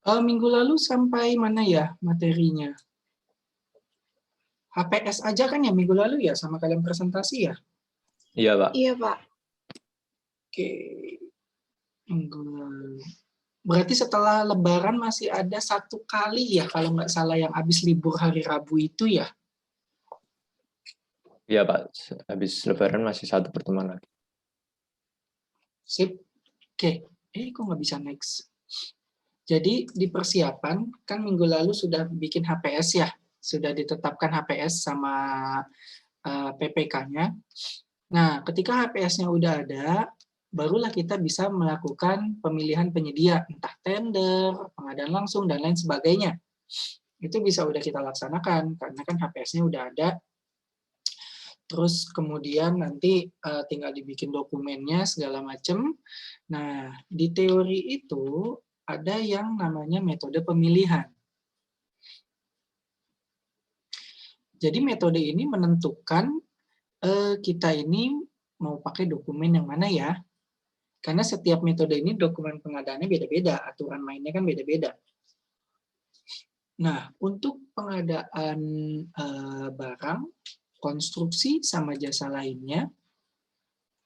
Minggu lalu sampai mana ya materinya? HPS aja kan ya minggu lalu ya sama kalian presentasi ya? Iya, Pak. Iya, Pak. Oke. Minggu lalu. Berarti setelah Lebaran masih ada 1 kali ya kalau nggak salah yang habis libur hari Rabu itu ya? Iya, Pak. Habis Lebaran masih 1 pertemuan lagi. Sip. Oke. Kok nggak bisa next? Jadi di persiapan, kan minggu lalu sudah bikin HPS ya, sudah ditetapkan HPS sama PPK-nya. Nah, ketika HPS-nya udah ada, barulah kita bisa melakukan pemilihan penyedia, entah tender, pengadaan langsung, dan lain sebagainya. Itu bisa udah kita laksanakan, karena kan HPS-nya udah ada. Terus kemudian nanti tinggal dibikin dokumennya, segala macam. Nah, di teori itu ada yang namanya metode pemilihan. Jadi metode ini menentukan kita ini mau pakai dokumen yang mana ya. Karena setiap metode ini dokumen pengadaannya beda-beda, aturan mainnya kan beda-beda. Nah, untuk pengadaan barang, konstruksi, sama jasa lainnya,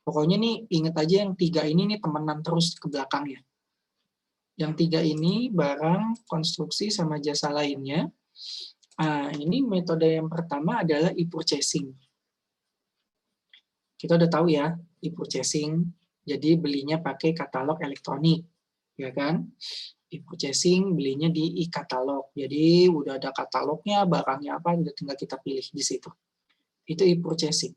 pokoknya nih ingat aja yang 3 ini nih temenan terus ke belakangnya. Yang 3 ini barang, konstruksi, sama jasa lainnya. Ini metode yang pertama adalah e-purchasing. Kita udah tahu ya, e-purchasing. Jadi belinya pakai katalog elektronik, ya kan? E-purchasing belinya di e-katalog. Jadi udah ada katalognya, barangnya apa, udah tinggal kita pilih di situ. Itu e-purchasing.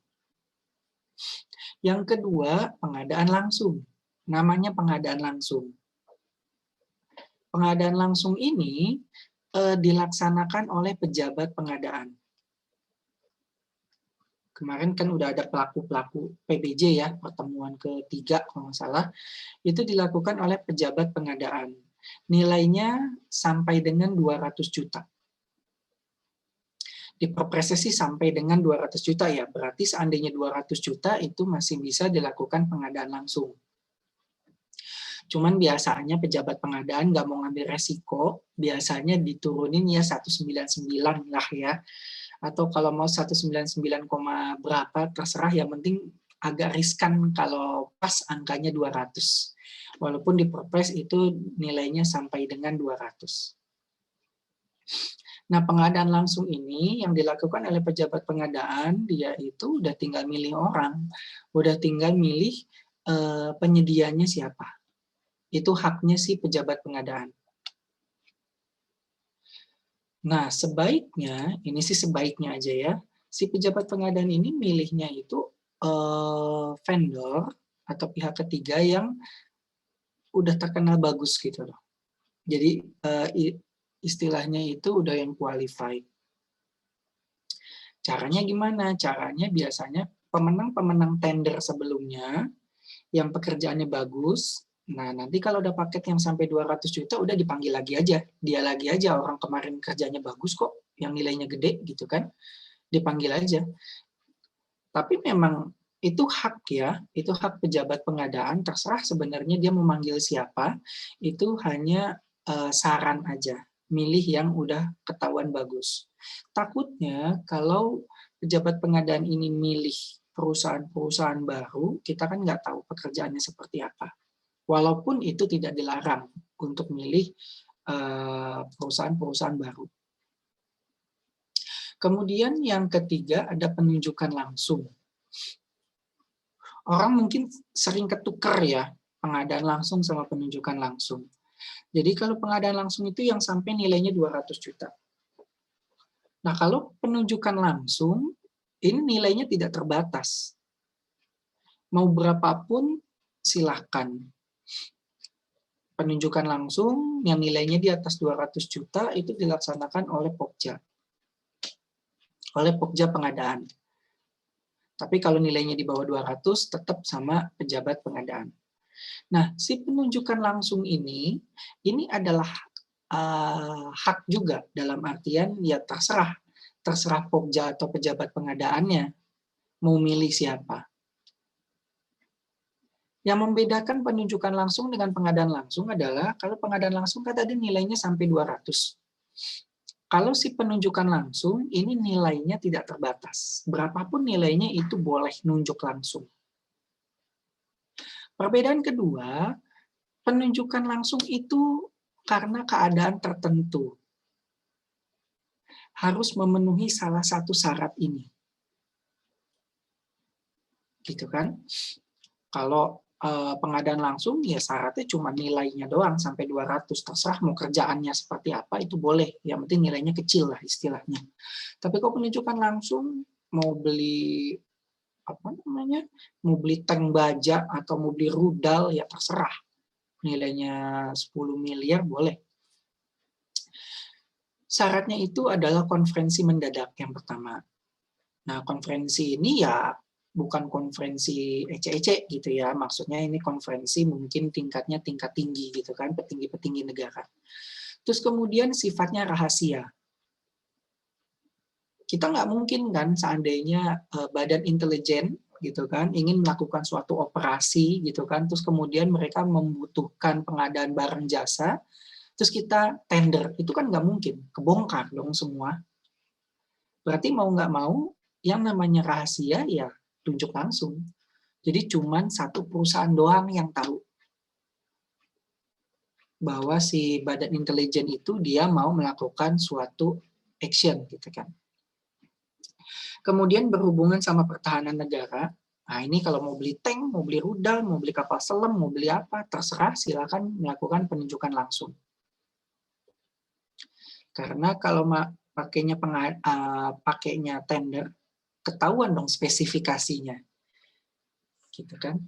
Yang kedua, pengadaan langsung. Namanya pengadaan langsung. Pengadaan langsung ini dilaksanakan oleh pejabat pengadaan. Kemarin kan udah ada pelaku-pelaku PBJ ya, pertemuan ketiga kalau nggak salah, itu dilakukan oleh pejabat pengadaan. Nilainya sampai dengan 200 juta. Di Perpres sih sampai dengan 200 juta ya, berarti seandainya 200 juta itu masih bisa dilakukan pengadaan langsung. Cuman biasanya pejabat pengadaan nggak mau ngambil resiko, biasanya diturunin ya 199 lah ya. Atau kalau mau 199, berapa, terserah, yang penting agak riskan kalau pas angkanya 200. Walaupun di Perpres itu nilainya sampai dengan 200. Nah, pengadaan langsung ini yang dilakukan oleh pejabat pengadaan, dia itu udah tinggal milih orang, udah tinggal milih penyedianya siapa. Itu haknya si pejabat pengadaan. Nah, sebaiknya, ini sih sebaiknya aja ya, si pejabat pengadaan ini milihnya itu vendor atau pihak ketiga yang udah terkenal bagus gitu loh. Jadi istilahnya itu udah yang qualified. Caranya gimana? Caranya biasanya pemenang-pemenang tender sebelumnya yang pekerjaannya bagus. Nah, nanti kalau udah paket yang sampai 200 juta, udah dipanggil lagi aja. Dia lagi aja, orang kemarin kerjanya bagus kok, yang nilainya gede gitu kan. Dipanggil aja. Tapi memang itu hak ya, itu hak pejabat pengadaan, terserah sebenarnya dia memanggil siapa, itu hanya saran aja. Milih yang udah ketahuan bagus. Takutnya kalau pejabat pengadaan ini milih perusahaan-perusahaan baru, kita kan nggak tahu pekerjaannya seperti apa. Walaupun itu tidak dilarang untuk milih perusahaan-perusahaan baru. Kemudian yang ketiga ada penunjukan langsung. Orang mungkin sering ketukar ya, pengadaan langsung sama penunjukan langsung. Jadi kalau pengadaan langsung itu yang sampai nilainya 200 juta. Nah, kalau penunjukan langsung, ini nilainya tidak terbatas. Mau berapapun silahkan. Penunjukan langsung yang nilainya di atas 200 juta itu dilaksanakan oleh Pokja. Oleh Pokja pengadaan. Tapi kalau nilainya di bawah 200 tetap sama pejabat pengadaan. Nah, si penunjukan langsung ini adalah hak juga, dalam artian ya terserah Pokja atau pejabat pengadaannya mau milih siapa. Yang membedakan penunjukan langsung dengan pengadaan langsung adalah kalau pengadaan langsung kan tadi nilainya sampai 200. Kalau si penunjukan langsung, ini nilainya tidak terbatas. Berapapun nilainya itu boleh nunjuk langsung. Perbedaan kedua, penunjukan langsung itu karena keadaan tertentu. Harus memenuhi salah satu syarat ini. Gitu kan? Kalau pengadaan langsung, ya syaratnya cuma nilainya doang sampai 200. Terserah mau kerjaannya seperti apa, itu boleh. Yang penting nilainya kecil lah istilahnya. Tapi kalau penunjukan langsung, mau beli mau beli tank baja atau mau beli rudal, ya terserah. Nilainya 10 miliar boleh. Syaratnya itu adalah konferensi mendadak yang pertama. Nah, konferensi ini ya bukan konferensi ece-ece gitu ya. Maksudnya ini konferensi mungkin tingkatnya tingkat tinggi gitu kan, petinggi-petinggi negara. Terus kemudian sifatnya rahasia. Kita nggak mungkin kan seandainya badan intelijen gitu kan ingin melakukan suatu operasi gitu kan, terus kemudian mereka membutuhkan pengadaan barang jasa, terus kita tender, itu kan nggak mungkin, kebongkar dong semua. Berarti mau nggak mau, yang namanya rahasia ya tunjuk langsung. Jadi cuman satu perusahaan doang yang tahu bahwa si badan intelijen itu dia mau melakukan suatu action gitu kan. Kemudian berhubungan sama pertahanan negara. Nah ini kalau mau beli tank, mau beli rudal, mau beli kapal selam, mau beli apa, terserah silakan melakukan penunjukan langsung. Karena kalau pakainya tender, ketahuan dong spesifikasinya. Gitu kan.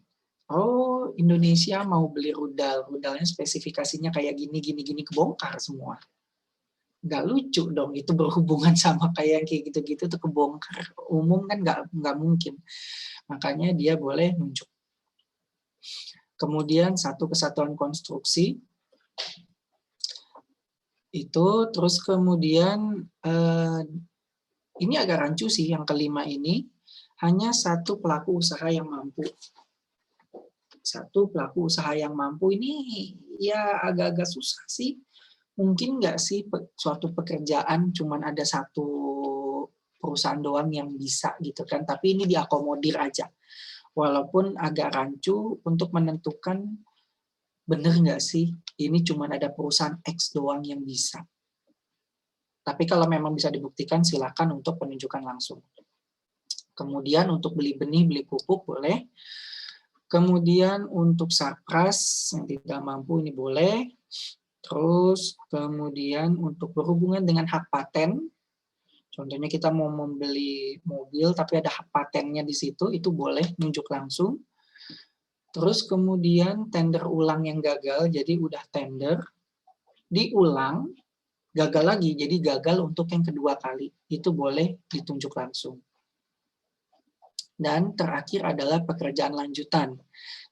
Oh, Indonesia mau beli rudal, rudalnya spesifikasinya kayak gini, kebongkar semua. Nggak lucu dong, itu berhubungan sama kayak gitu-gitu tuh kebongkar. Umum kan nggak mungkin. Makanya dia boleh nunjuk. Kemudian satu kesatuan konstruksi, itu terus kemudian ini agak rancu sih yang kelima ini, hanya satu pelaku usaha yang mampu. Satu pelaku usaha yang mampu ini ya agak-agak susah sih. Mungkin nggak sih suatu pekerjaan cuman ada satu perusahaan doang yang bisa gitu kan, tapi ini diakomodir aja. Walaupun agak rancu untuk menentukan bener nggak sih ini cuma ada perusahaan X doang yang bisa. Tapi kalau memang bisa dibuktikan silakan untuk penunjukan langsung. Kemudian untuk beli benih, beli pupuk boleh. Kemudian untuk sarpras yang tidak mampu ini boleh. Terus kemudian untuk berhubungan dengan hak paten, contohnya kita mau membeli mobil tapi ada hak patennya di situ, itu boleh nunjuk langsung. Terus kemudian tender ulang yang gagal, jadi udah tender, diulang, gagal lagi, jadi gagal untuk yang kedua kali, itu boleh ditunjuk langsung. Dan terakhir adalah pekerjaan lanjutan.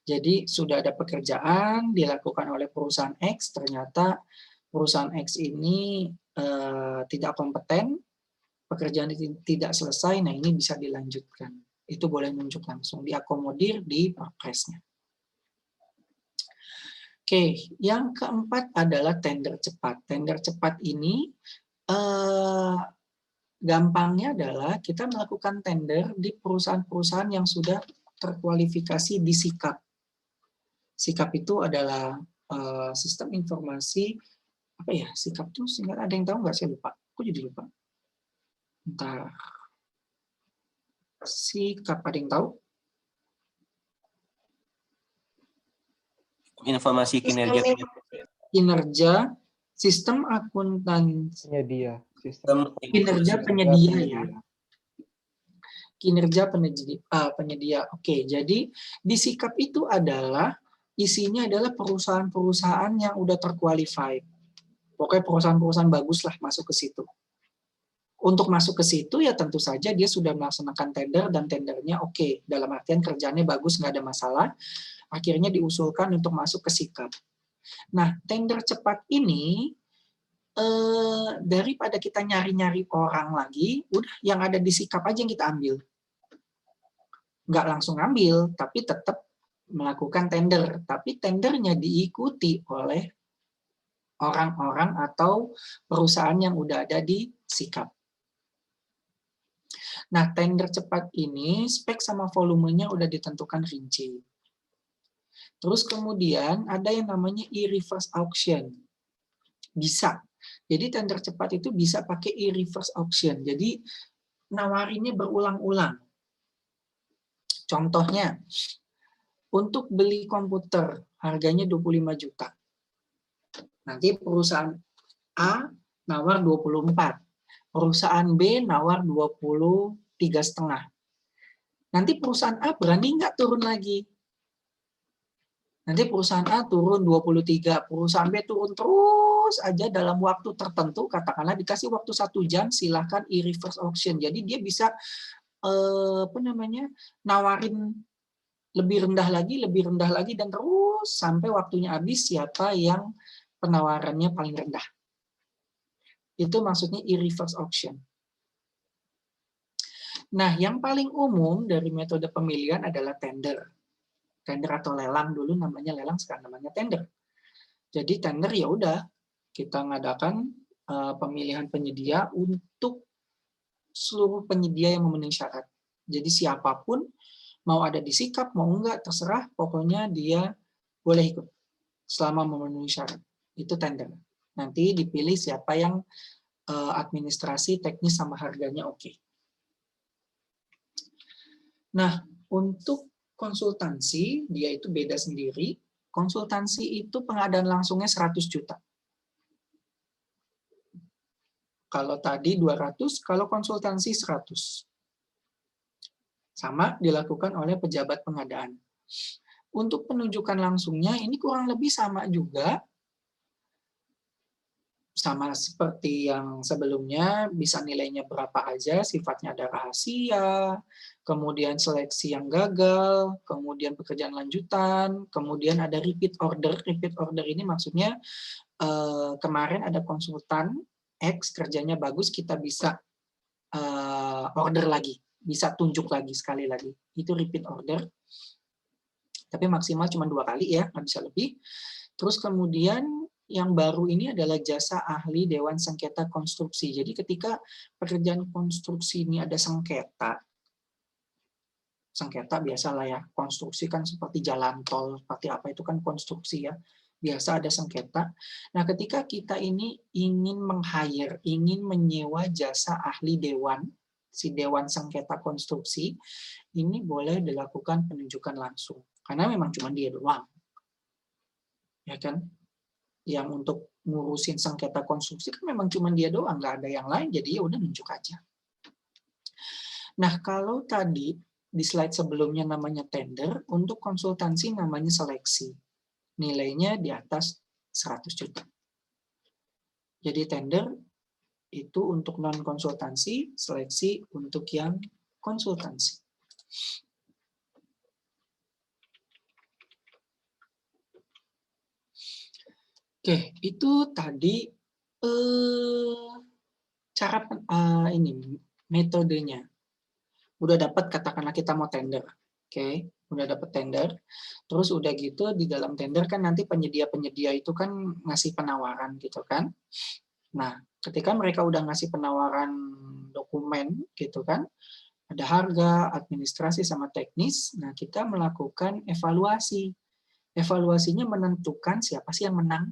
Jadi sudah ada pekerjaan dilakukan oleh perusahaan X, ternyata perusahaan X ini tidak kompeten, pekerjaan tidak selesai, nah ini bisa dilanjutkan. Itu boleh nunjuk langsung, diakomodir di perpresnya. Oke, yang keempat adalah tender cepat. Tender cepat ini gampangnya adalah kita melakukan tender di perusahaan-perusahaan yang sudah terkualifikasi di SIKAP. SIKAP itu adalah sistem informasi, apa ya, SIKAP itu singkat, ada yang tahu nggak? Saya lupa. Aku jadi lupa. Bentar. SIKAP, ada yang tahu? Informasi kinerja sistem akuntansi Penyedia. kinerja penyedia ya. Kinerja penyedia. Oke, jadi di SIKAP itu adalah isinya adalah perusahaan-perusahaan yang udah terqualified. Pokoknya perusahaan-perusahaan bagus lah masuk ke situ. Untuk masuk ke situ ya tentu saja dia sudah melaksanakan tender dan tendernya oke. Dalam artian kerjanya bagus, nggak ada masalah. Akhirnya diusulkan untuk masuk ke SIKAP. Nah, tender cepat ini daripada kita nyari-nyari orang lagi, udah yang ada di SIKAP aja yang kita ambil. Nggak langsung ambil, tapi tetap melakukan tender, tapi tendernya diikuti oleh orang-orang atau perusahaan yang udah ada di Sikap. Nah, tender cepat ini spek sama volumenya udah ditentukan rinci. Terus kemudian ada yang namanya e-reverse auction. Bisa. Jadi tender cepat itu bisa pakai e-reverse auction. Jadi nawarinnya berulang-ulang. Contohnya, untuk beli komputer harganya 25 juta. Nanti perusahaan A nawar 24. Perusahaan B nawar 23,5. Nanti perusahaan A berani nggak turun lagi? Nanti perusahaan A turun 23, perusahaan B turun terus aja dalam waktu tertentu, katakanlah dikasih waktu 1 jam, silahkan e-reverse auction. Jadi dia bisa nawarin lebih rendah lagi, dan terus sampai waktunya habis siapa yang penawarannya paling rendah. Itu maksudnya e-reverse auction. Nah, yang paling umum dari metode pemilihan adalah tender. Tender atau lelang, dulu namanya lelang, sekarang namanya tender. Jadi tender ya udah, kita ngadakan pemilihan penyedia untuk seluruh penyedia yang memenuhi syarat. Jadi siapapun mau ada di Sikap, mau enggak, terserah, pokoknya dia boleh ikut selama memenuhi syarat. Itu tender. Nanti dipilih siapa yang administrasi, teknis, sama harganya oke. Nah, untuk konsultansi, dia itu beda sendiri. Konsultansi itu pengadaan langsungnya 100 juta. Kalau tadi 200, kalau konsultansi 100. Sama dilakukan oleh pejabat pengadaan. Untuk penunjukan langsungnya, ini kurang lebih sama juga. Sama seperti yang sebelumnya, bisa nilainya berapa aja, sifatnya ada rahasia, kemudian seleksi yang gagal, kemudian pekerjaan lanjutan, kemudian ada repeat order. Repeat order ini maksudnya kemarin ada konsultan X kerjanya bagus, kita bisa order lagi, bisa tunjuk lagi sekali lagi. Itu repeat order. Tapi maksimal cuma 2 kali ya, nggak bisa lebih. Terus kemudian yang baru ini adalah jasa ahli Dewan Sengketa Konstruksi. Jadi ketika pekerjaan konstruksi ini ada sengketa biasalah ya, konstruksi kan seperti jalan tol, seperti apa itu kan konstruksi ya, biasa ada sengketa. Nah, ketika kita ini ingin meng-hire, ingin menyewa jasa ahli dewan, si Dewan Sengketa Konstruksi, ini boleh dilakukan penunjukan langsung. Karena memang cuma dia doang. Ya kan? Yang untuk ngurusin sengketa konstruksi kan memang cuma dia doang, nggak ada yang lain, jadi ya udah nunjuk aja. Nah, kalau tadi di slide sebelumnya namanya tender, untuk konsultansi namanya seleksi. Nilainya di atas 100 juta. Jadi tender itu untuk non-konsultansi, seleksi untuk yang konsultansi. Oke, itu tadi cara ini metodenya. Udah dapat, katakanlah kita mau tender. Oke, udah dapat tender. Terus udah gitu di dalam tender kan nanti penyedia-penyedia itu kan ngasih penawaran gitu kan. Nah, ketika mereka udah ngasih penawaran dokumen gitu kan, ada harga, administrasi sama teknis. Nah, kita melakukan evaluasi. Evaluasinya menentukan siapa sih yang menang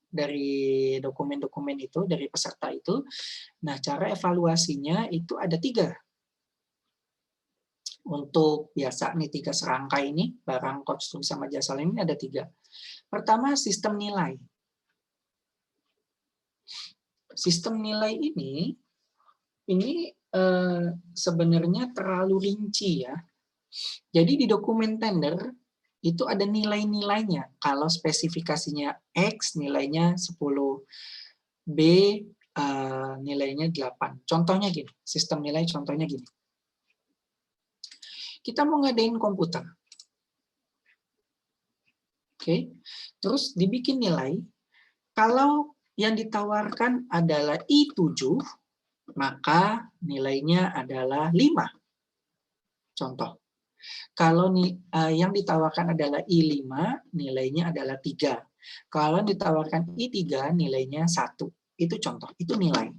dari dokumen-dokumen itu, dari peserta itu. Nah, cara evaluasinya itu ada 3. Untuk biasa nih 3 serangkai ini, barang, konstruksi, sama jasa lain ini ada 3. Pertama, sistem nilai. Sistem nilai ini sebenarnya terlalu rinci ya. Jadi di dokumen tender itu ada nilai-nilainya. Kalau spesifikasinya X, nilainya 10. B, nilainya 8. Contohnya gini, sistem nilai contohnya gini. Kita mau ngadain komputer. Oke. Terus dibikin nilai. Kalau yang ditawarkan adalah I7, maka nilainya adalah 5. Contoh. Kalau yang ditawarkan adalah I5, nilainya adalah 3. Kalau ditawarkan I3, nilainya 1. Itu contoh, itu nilai.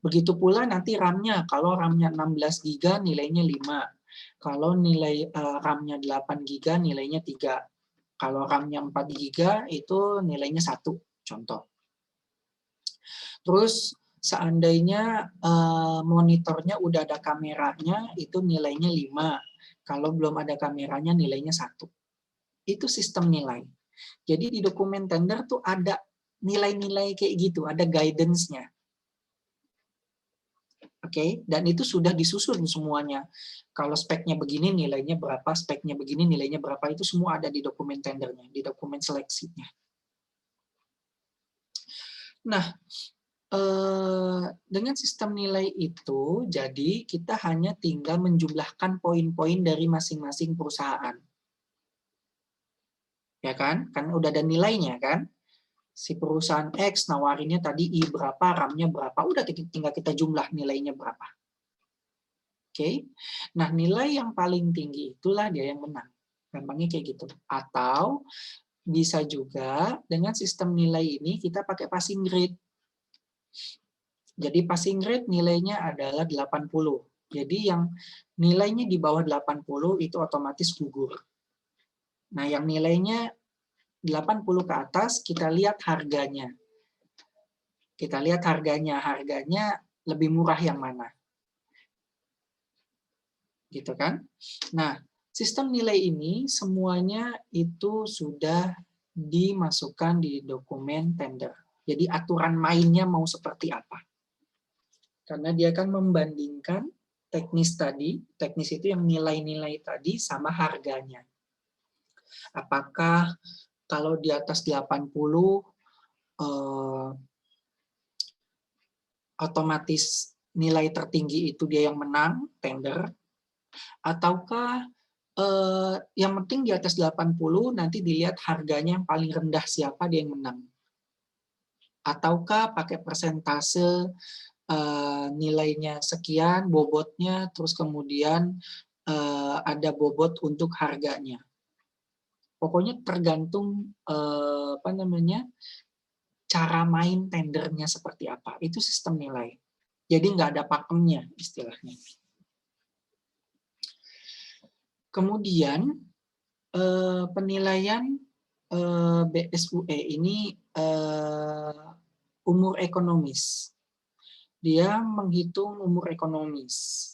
Begitu pula nanti RAM-nya, kalau RAM-nya 16 GB nilainya 5. Kalau nilai RAM-nya 8 GB nilainya 3. Kalau RAM-nya 4 GB itu nilainya 1, contoh. Terus seandainya monitornya udah ada kameranya, itu nilainya 5. Kalau belum ada kameranya, nilainya 1. Itu sistem nilai. Jadi di dokumen tender tuh ada nilai-nilai kayak gitu, ada guidance-nya. Oke, dan itu sudah disusun semuanya. Kalau speknya begini, nilainya berapa, speknya begini, nilainya berapa, itu semua ada di dokumen tendernya, di dokumen seleksinya. Nah, dengan sistem nilai itu, jadi kita hanya tinggal menjumlahkan poin-poin dari masing-masing perusahaan. Ya kan? Kan udah ada nilainya kan? Si perusahaan X nawarinnya tadi I berapa, RAM-nya berapa, udah tinggal kita jumlah nilainya berapa. Oke. Nah, nilai yang paling tinggi itulah dia yang menang. Gampangnya kayak gitu. Atau bisa juga dengan sistem nilai ini kita pakai passing grade. Jadi passing grade nilainya adalah 80. Jadi yang nilainya di bawah 80 itu otomatis gugur. Nah, yang nilainya 80 ke atas, kita lihat harganya. Kita lihat harganya lebih murah yang mana. Gitu kan? Nah, sistem nilai ini semuanya itu sudah dimasukkan di dokumen tender. Jadi aturan mainnya mau seperti apa. Karena dia akan membandingkan teknis tadi, teknis itu yang nilai-nilai tadi sama harganya. Apakah kalau di atas 80 otomatis nilai tertinggi itu dia yang menang, tender, ataukah yang penting di atas 80 nanti dilihat harganya yang paling rendah siapa dia yang menang. Ataukah pakai persentase nilainya sekian, bobotnya, terus kemudian ada bobot untuk harganya. Pokoknya tergantung cara main tendernya seperti apa. Itu sistem nilai. Jadi nggak ada pakemnya istilahnya. Kemudian penilaian BSUE ini umur ekonomis. Dia menghitung umur ekonomis.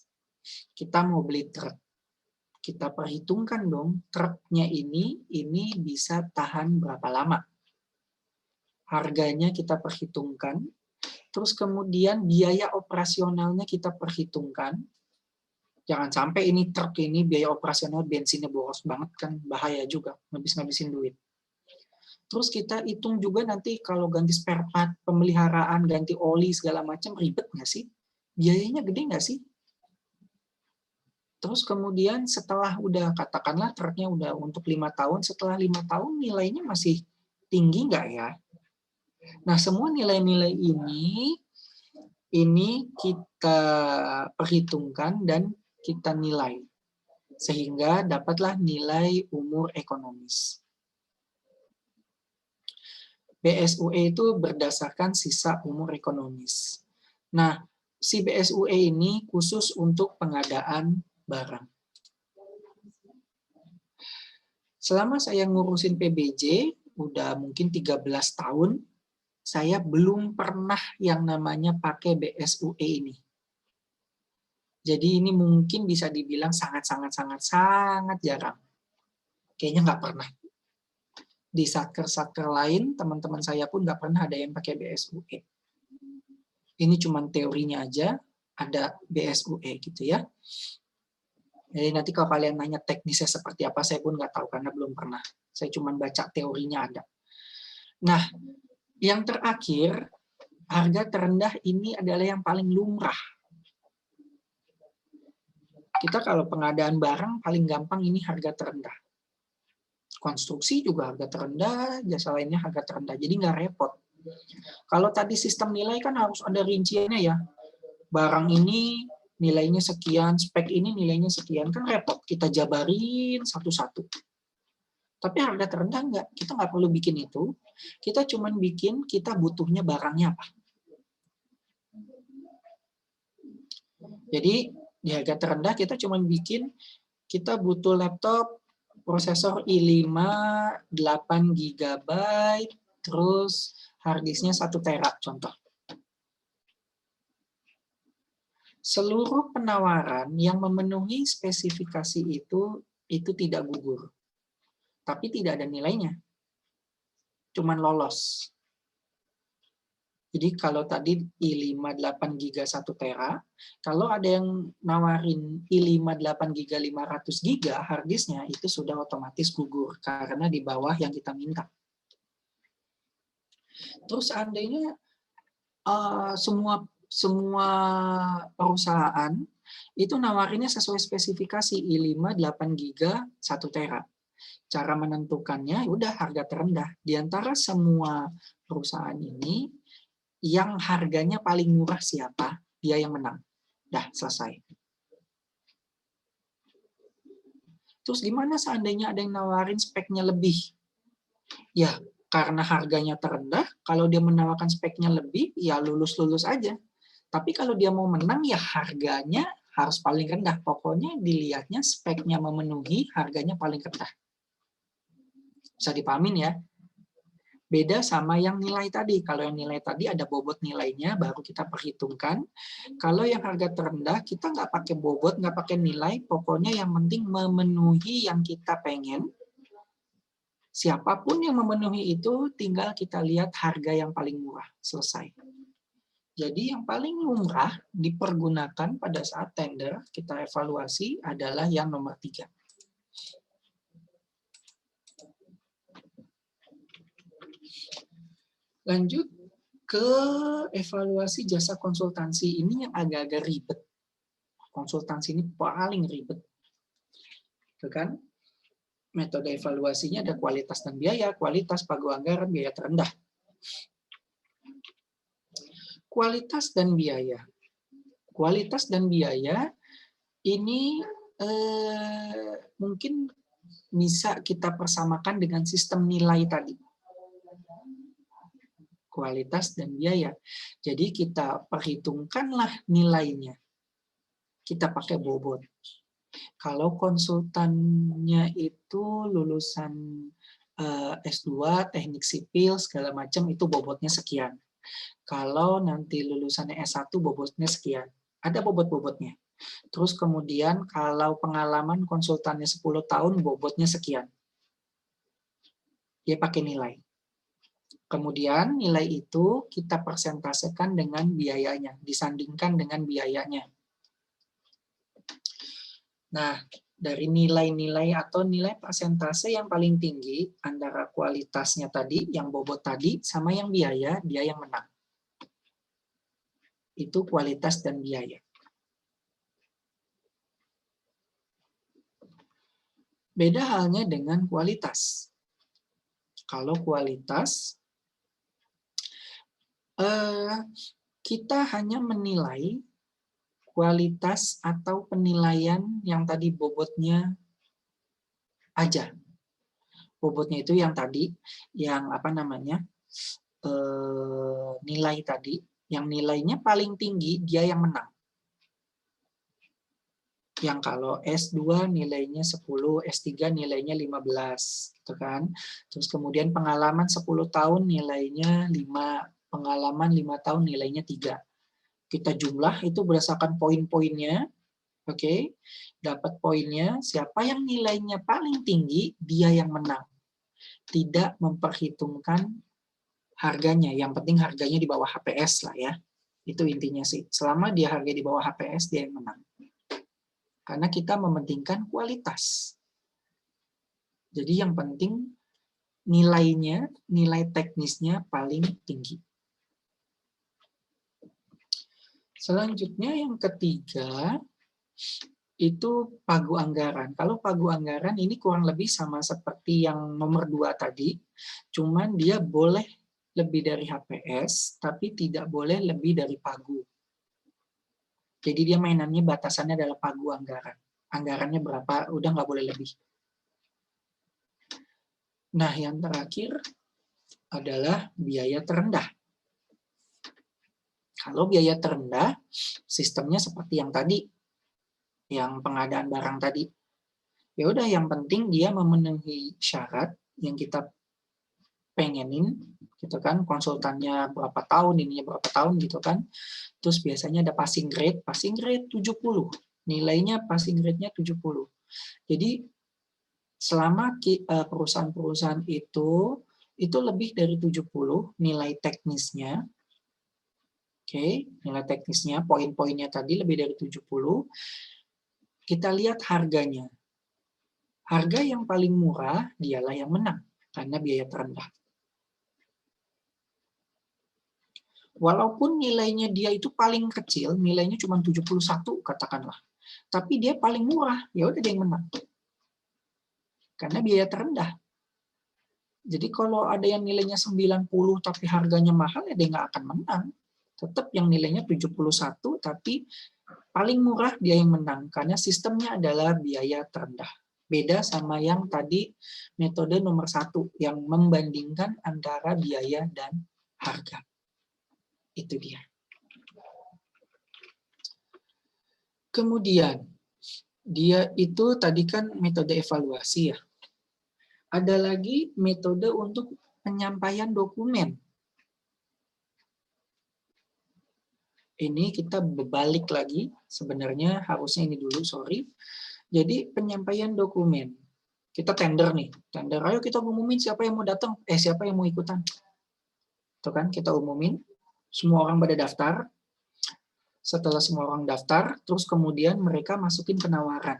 Kita mau beli truk. Kita perhitungkan dong, truknya ini bisa tahan berapa lama. Harganya kita perhitungkan. Terus kemudian biaya operasionalnya kita perhitungkan. Jangan sampai ini truk ini biaya operasional bensinnya boros banget kan, bahaya juga, ngabis-ngabisin duit. Terus kita hitung juga nanti kalau ganti spare part, pemeliharaan, ganti oli, segala macam, ribet nggak sih? Biayanya gede nggak sih? Terus kemudian setelah udah, katakanlah truknya udah untuk 5 tahun, setelah 5 tahun nilainya masih tinggi nggak ya? Nah, semua nilai-nilai ini kita perhitungkan dan kita nilai. Sehingga dapatlah nilai umur ekonomis. BSUE itu berdasarkan sisa umur ekonomis. Nah, si BSUE ini khusus untuk pengadaan barang. Selama saya ngurusin PBJ, udah mungkin 13 tahun, saya belum pernah yang namanya pakai BSUE ini. Jadi ini mungkin bisa dibilang sangat jarang. Kayaknya nggak pernah. Di satker-satker lain, teman-teman saya pun nggak pernah ada yang pakai BSUE. Ini cuma teorinya aja, ada BSUE gitu ya. Jadi nanti kalau kalian nanya teknisnya seperti apa, saya pun nggak tahu karena belum pernah. Saya cuma baca teorinya ada. Nah, yang terakhir, harga terendah ini adalah yang paling lumrah. Kita kalau pengadaan barang paling gampang ini harga terendah. Konstruksi juga harga terendah, jasa lainnya harga terendah. Jadi nggak repot. Kalau tadi sistem nilai kan harus ada rinciannya ya. Barang ini nilainya sekian, spek ini nilainya sekian, kan repot kita jabarin satu-satu. Tapi harga terendah enggak, kita nggak perlu bikin itu, kita cuman bikin kita butuhnya barangnya apa. Jadi di harga terendah kita cuman bikin kita butuh laptop prosesor i5 8 GB, terus harddisknya 1 tera contoh. Seluruh penawaran yang memenuhi spesifikasi itu tidak gugur. Tapi tidak ada nilainya. Cuman lolos. Jadi kalau tadi i5 8 GB 1 tera, kalau ada yang nawarin i5 8 GB 500 GB harddisknya itu sudah otomatis gugur karena di bawah yang kita minta. Terus seandainya semua perusahaan itu nawarinnya sesuai spesifikasi i5 8 GB 1 tera. Cara menentukannya udah harga terendah. Di antara semua perusahaan ini, yang harganya paling murah siapa, dia yang menang. Dah, selesai. Terus gimana seandainya ada yang nawarin speknya lebih? Ya, karena harganya terendah, kalau dia menawarkan speknya lebih, ya lulus-lulus aja. Tapi kalau dia mau menang, ya harganya harus paling rendah. Pokoknya dilihatnya speknya memenuhi, harganya paling rendah. Bisa dipahamin ya? Beda sama yang nilai tadi. Kalau yang nilai tadi ada bobot nilainya, baru kita perhitungkan. Kalau yang harga terendah, kita nggak pakai bobot, nggak pakai nilai, pokoknya yang penting memenuhi yang kita pengen. Siapapun yang memenuhi itu, tinggal kita lihat harga yang paling murah. Selesai. Jadi yang paling murah dipergunakan pada saat tender, kita evaluasi adalah yang nomor 3. Lanjut ke evaluasi jasa konsultansi. Ini yang agak-agak ribet. Konsultansi ini paling ribet. Itu kan? Metode evaluasinya ada kualitas dan biaya, kualitas, pagu anggaran, biaya terendah. Kualitas dan biaya. Kualitas dan biaya ini mungkin bisa kita persamakan dengan sistem nilai tadi. Kualitas dan biaya. Jadi kita perhitungkanlah nilainya. Kita pakai bobot. Kalau konsultannya itu lulusan S2, teknik sipil, segala macam, itu bobotnya sekian. Kalau nanti lulusannya S1, bobotnya sekian. Ada bobot-bobotnya. Terus kemudian kalau pengalaman konsultannya 10 tahun, bobotnya sekian. Dia pakai nilai. Kemudian nilai itu kita persentasekan dengan biayanya, disandingkan dengan biayanya. Nah, dari nilai-nilai atau nilai persentase yang paling tinggi antara kualitasnya tadi, yang bobot tadi, sama yang biaya, dia yang menang. Itu kualitas dan biaya. Beda halnya dengan kualitas. Kalau kualitas, kita hanya menilai kualitas atau penilaian yang tadi bobotnya aja. Bobotnya itu yang tadi, yang apa namanya, nilai tadi, yang nilainya paling tinggi, dia yang menang. Yang kalau S2 nilainya 10, S3 nilainya 15, gitu kan. Terus kemudian pengalaman 10 tahun nilainya 5, pengalaman 5 tahun nilainya 3. Kita jumlah itu berdasarkan poin-poinnya, oke. Dapat poinnya, siapa yang nilainya paling tinggi, dia yang menang. Tidak memperhitungkan harganya, yang penting harganya di bawah HPS lah ya. Itu intinya sih. Selama dia harga di bawah HPS, dia yang menang. Karena kita mementingkan kualitas. Jadi yang penting nilainya, nilai teknisnya paling tinggi. Selanjutnya yang ketiga, itu pagu anggaran. Kalau pagu anggaran ini kurang lebih sama seperti yang nomor 2 tadi, cuman dia boleh lebih dari HPS, tapi tidak boleh lebih dari pagu. Jadi dia mainannya batasannya adalah pagu anggaran. Anggarannya berapa, udah nggak boleh lebih. Nah, yang terakhir adalah biaya terendah. Kalau biaya terendah, sistemnya seperti yang tadi, yang pengadaan barang tadi. Ya udah, yang penting dia memenuhi syarat yang kita pengenin, gitu kan, konsultannya berapa tahun, ininya berapa tahun, gitu kan. Terus biasanya ada passing grade 70. Nilainya passing grade-nya 70. Jadi selama perusahaan-perusahaan itu lebih dari 70 nilai teknisnya, oke, nilai teknisnya, poin-poinnya tadi lebih dari 70, kita lihat harganya. Harga yang paling murah dialah yang menang, karena biaya terendah. Walaupun nilainya dia itu paling kecil, nilainya cuma 71 katakanlah, tapi dia paling murah, ya udah dia yang menang. Karena biaya terendah. Jadi kalau ada yang nilainya 90 tapi harganya mahal, ya dia nggak akan menang. Tetap yang nilainya 71 tapi paling murah dia yang menang, karena sistemnya adalah biaya terendah. Beda sama yang tadi metode nomor 1 yang membandingkan antara biaya dan harga. Itu dia. Kemudian dia itu tadi kan metode evaluasi ya. Ada lagi metode untuk penyampaian dokumen. Ini kita berbalik lagi, sebenarnya harusnya ini dulu, sorry. Jadi penyampaian dokumen. Kita tender nih, tender, ayo kita umumin siapa yang mau datang, siapa yang mau ikutan. Itu kan kita umumin, semua orang pada daftar. Setelah semua orang daftar, terus kemudian mereka masukin penawaran.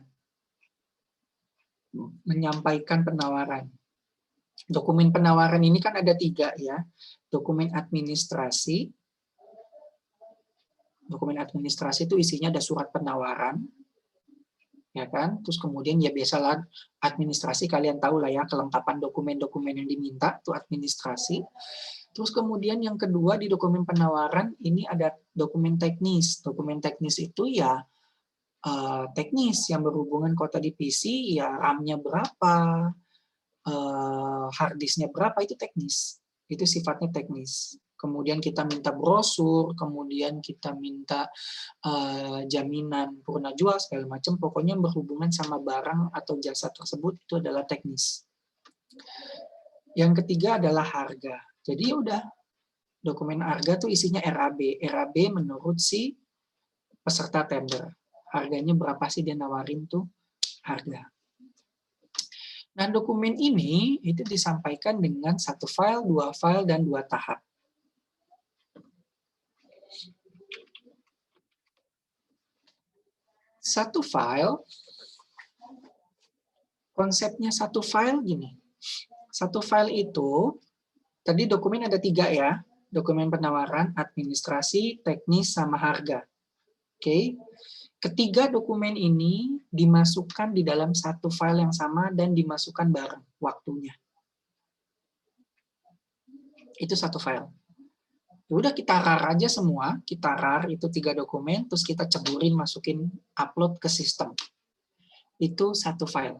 Menyampaikan penawaran. Dokumen penawaran ini kan ada 3 ya. Dokumen administrasi. Dokumen administrasi itu isinya ada surat penawaran, ya kan? Terus kemudian ya biasalah administrasi, kalian tahu lah ya kelengkapan dokumen-dokumen yang diminta itu administrasi. Terus kemudian yang kedua di dokumen penawaran ini ada dokumen teknis. Dokumen teknis itu ya teknis yang berhubungan kota di PC, ya RAM-nya berapa, hard disk-nya berapa, itu teknis. Itu sifatnya teknis. Kemudian kita minta brosur, kemudian kita minta jaminan purna jual, segala macam. Pokoknya berhubungan sama barang atau jasa tersebut, itu adalah teknis. Yang ketiga adalah harga. Jadi ya udah, dokumen harga tuh isinya RAB. RAB menurut si peserta tender. Harganya berapa sih dia nawarin tuh harga. Nah, dokumen ini itu disampaikan dengan 1 file, 2 file, dan 2 tahap. Satu file, konsepnya satu file gini. Satu file itu, tadi dokumen ada 3 ya. Dokumen penawaran, administrasi, teknis, sama harga. Oke. Ketiga dokumen ini dimasukkan di dalam satu file yang sama dan dimasukkan bareng waktunya. Itu satu file. Udah kita rar aja semua, kita rar itu 3 dokumen, terus kita ceburin, masukin, upload ke sistem. Itu satu file.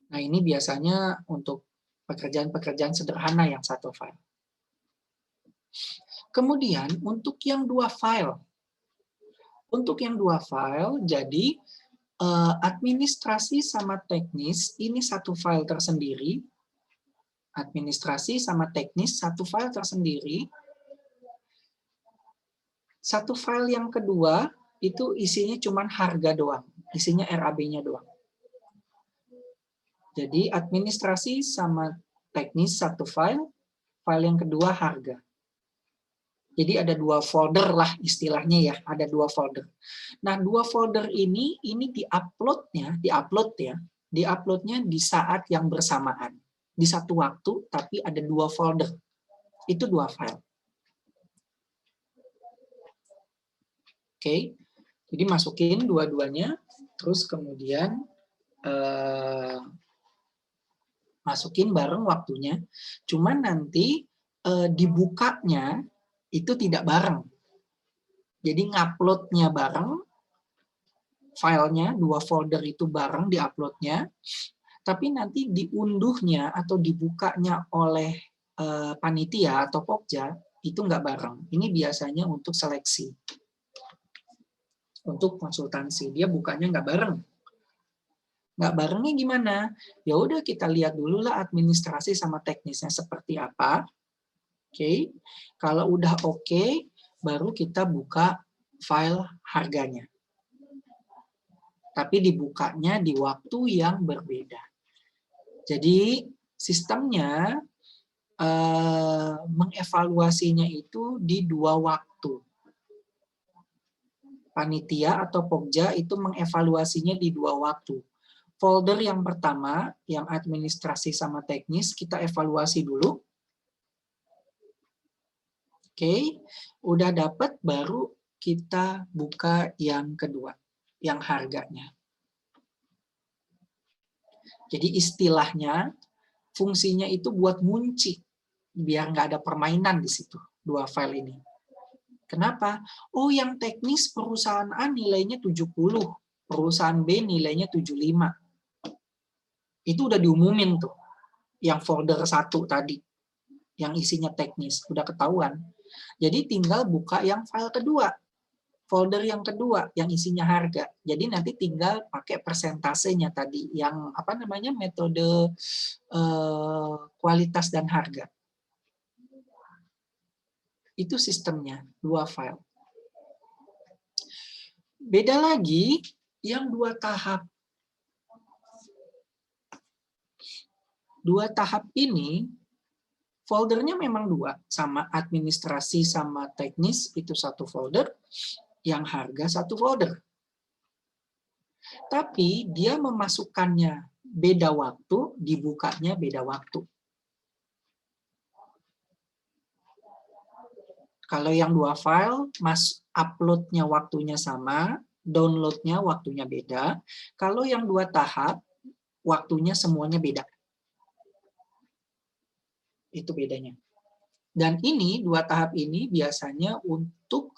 Nah, ini biasanya untuk pekerjaan-pekerjaan sederhana yang satu file. Kemudian, untuk yang 2 file. Untuk yang 2 file, jadi administrasi sama teknis, ini satu file tersendiri. Administrasi sama teknis, satu file tersendiri. Satu file yang kedua, itu isinya cuma harga doang. Isinya RAB-nya doang. Jadi administrasi sama teknis satu file, file yang kedua harga. Jadi ada 2 folder lah istilahnya ya, ada 2 folder. Nah, 2 folder ini diuploadnya di saat yang bersamaan. Di satu waktu, tapi ada 2 folder. Itu 2 file. Oke, jadi masukin dua-duanya, terus kemudian masukin bareng waktunya. Cuman nanti dibukanya itu tidak bareng. Jadi nguploadnya bareng, filenya, 2 folder itu bareng diuploadnya, tapi nanti diunduhnya atau dibukanya oleh panitia atau Pokja, itu nggak bareng. Ini biasanya untuk seleksi. Untuk konsultansi, dia bukanya nggak bareng. Nggak barengnya gimana? Ya udah kita lihat dulu lah administrasi sama teknisnya seperti apa. Oke, kalau udah oke, baru kita buka file harganya. Tapi dibukanya di waktu yang berbeda. Jadi sistemnya mengevaluasinya itu di 2 waktu. Panitia atau Pokja itu mengevaluasinya di 2 waktu. Folder yang pertama, yang administrasi sama teknis, kita evaluasi dulu. Oke, udah dapat, baru kita buka yang kedua, yang harganya. Jadi istilahnya, fungsinya itu buat ngunci, biar nggak ada permainan di situ, 2 file ini. Kenapa? Oh, yang teknis perusahaan A nilainya 70, perusahaan B nilainya 75. Itu udah diumumin tuh, yang folder 1 tadi, yang isinya teknis, udah ketahuan. Jadi tinggal buka yang file kedua, folder yang kedua, yang isinya harga. Jadi nanti tinggal pakai persentasenya tadi, yang apa namanya, metode kualitas dan harga. Itu sistemnya, 2 file. Beda lagi yang 2 tahap. 2 tahap ini, foldernya memang 2, sama administrasi sama teknis itu 1 folder, yang harga 1 folder. Tapi dia memasukkannya beda waktu, dibukanya beda waktu. Kalau yang 2 file, upload-nya waktunya sama, download-nya waktunya beda. Kalau yang 2 tahap, waktunya semuanya beda. Itu bedanya. Dan ini 2 tahap ini biasanya untuk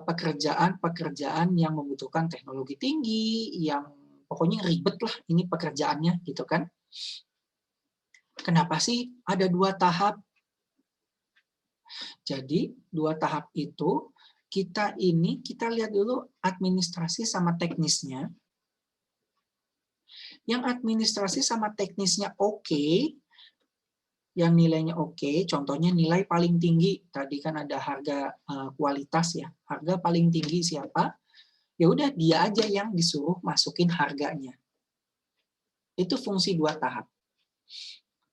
pekerjaan-pekerjaan yang membutuhkan teknologi tinggi, yang pokoknya ribet lah ini pekerjaannya gitu kan. Kenapa sih ada 2 tahap? Jadi 2 tahap itu kita lihat dulu administrasi sama teknisnya. Yang administrasi sama teknisnya oke, yang nilainya oke, contohnya nilai paling tinggi, tadi kan ada harga kualitas ya, harga paling tinggi siapa, ya udah dia aja yang disuruh masukin harganya. Itu fungsi 2 tahap.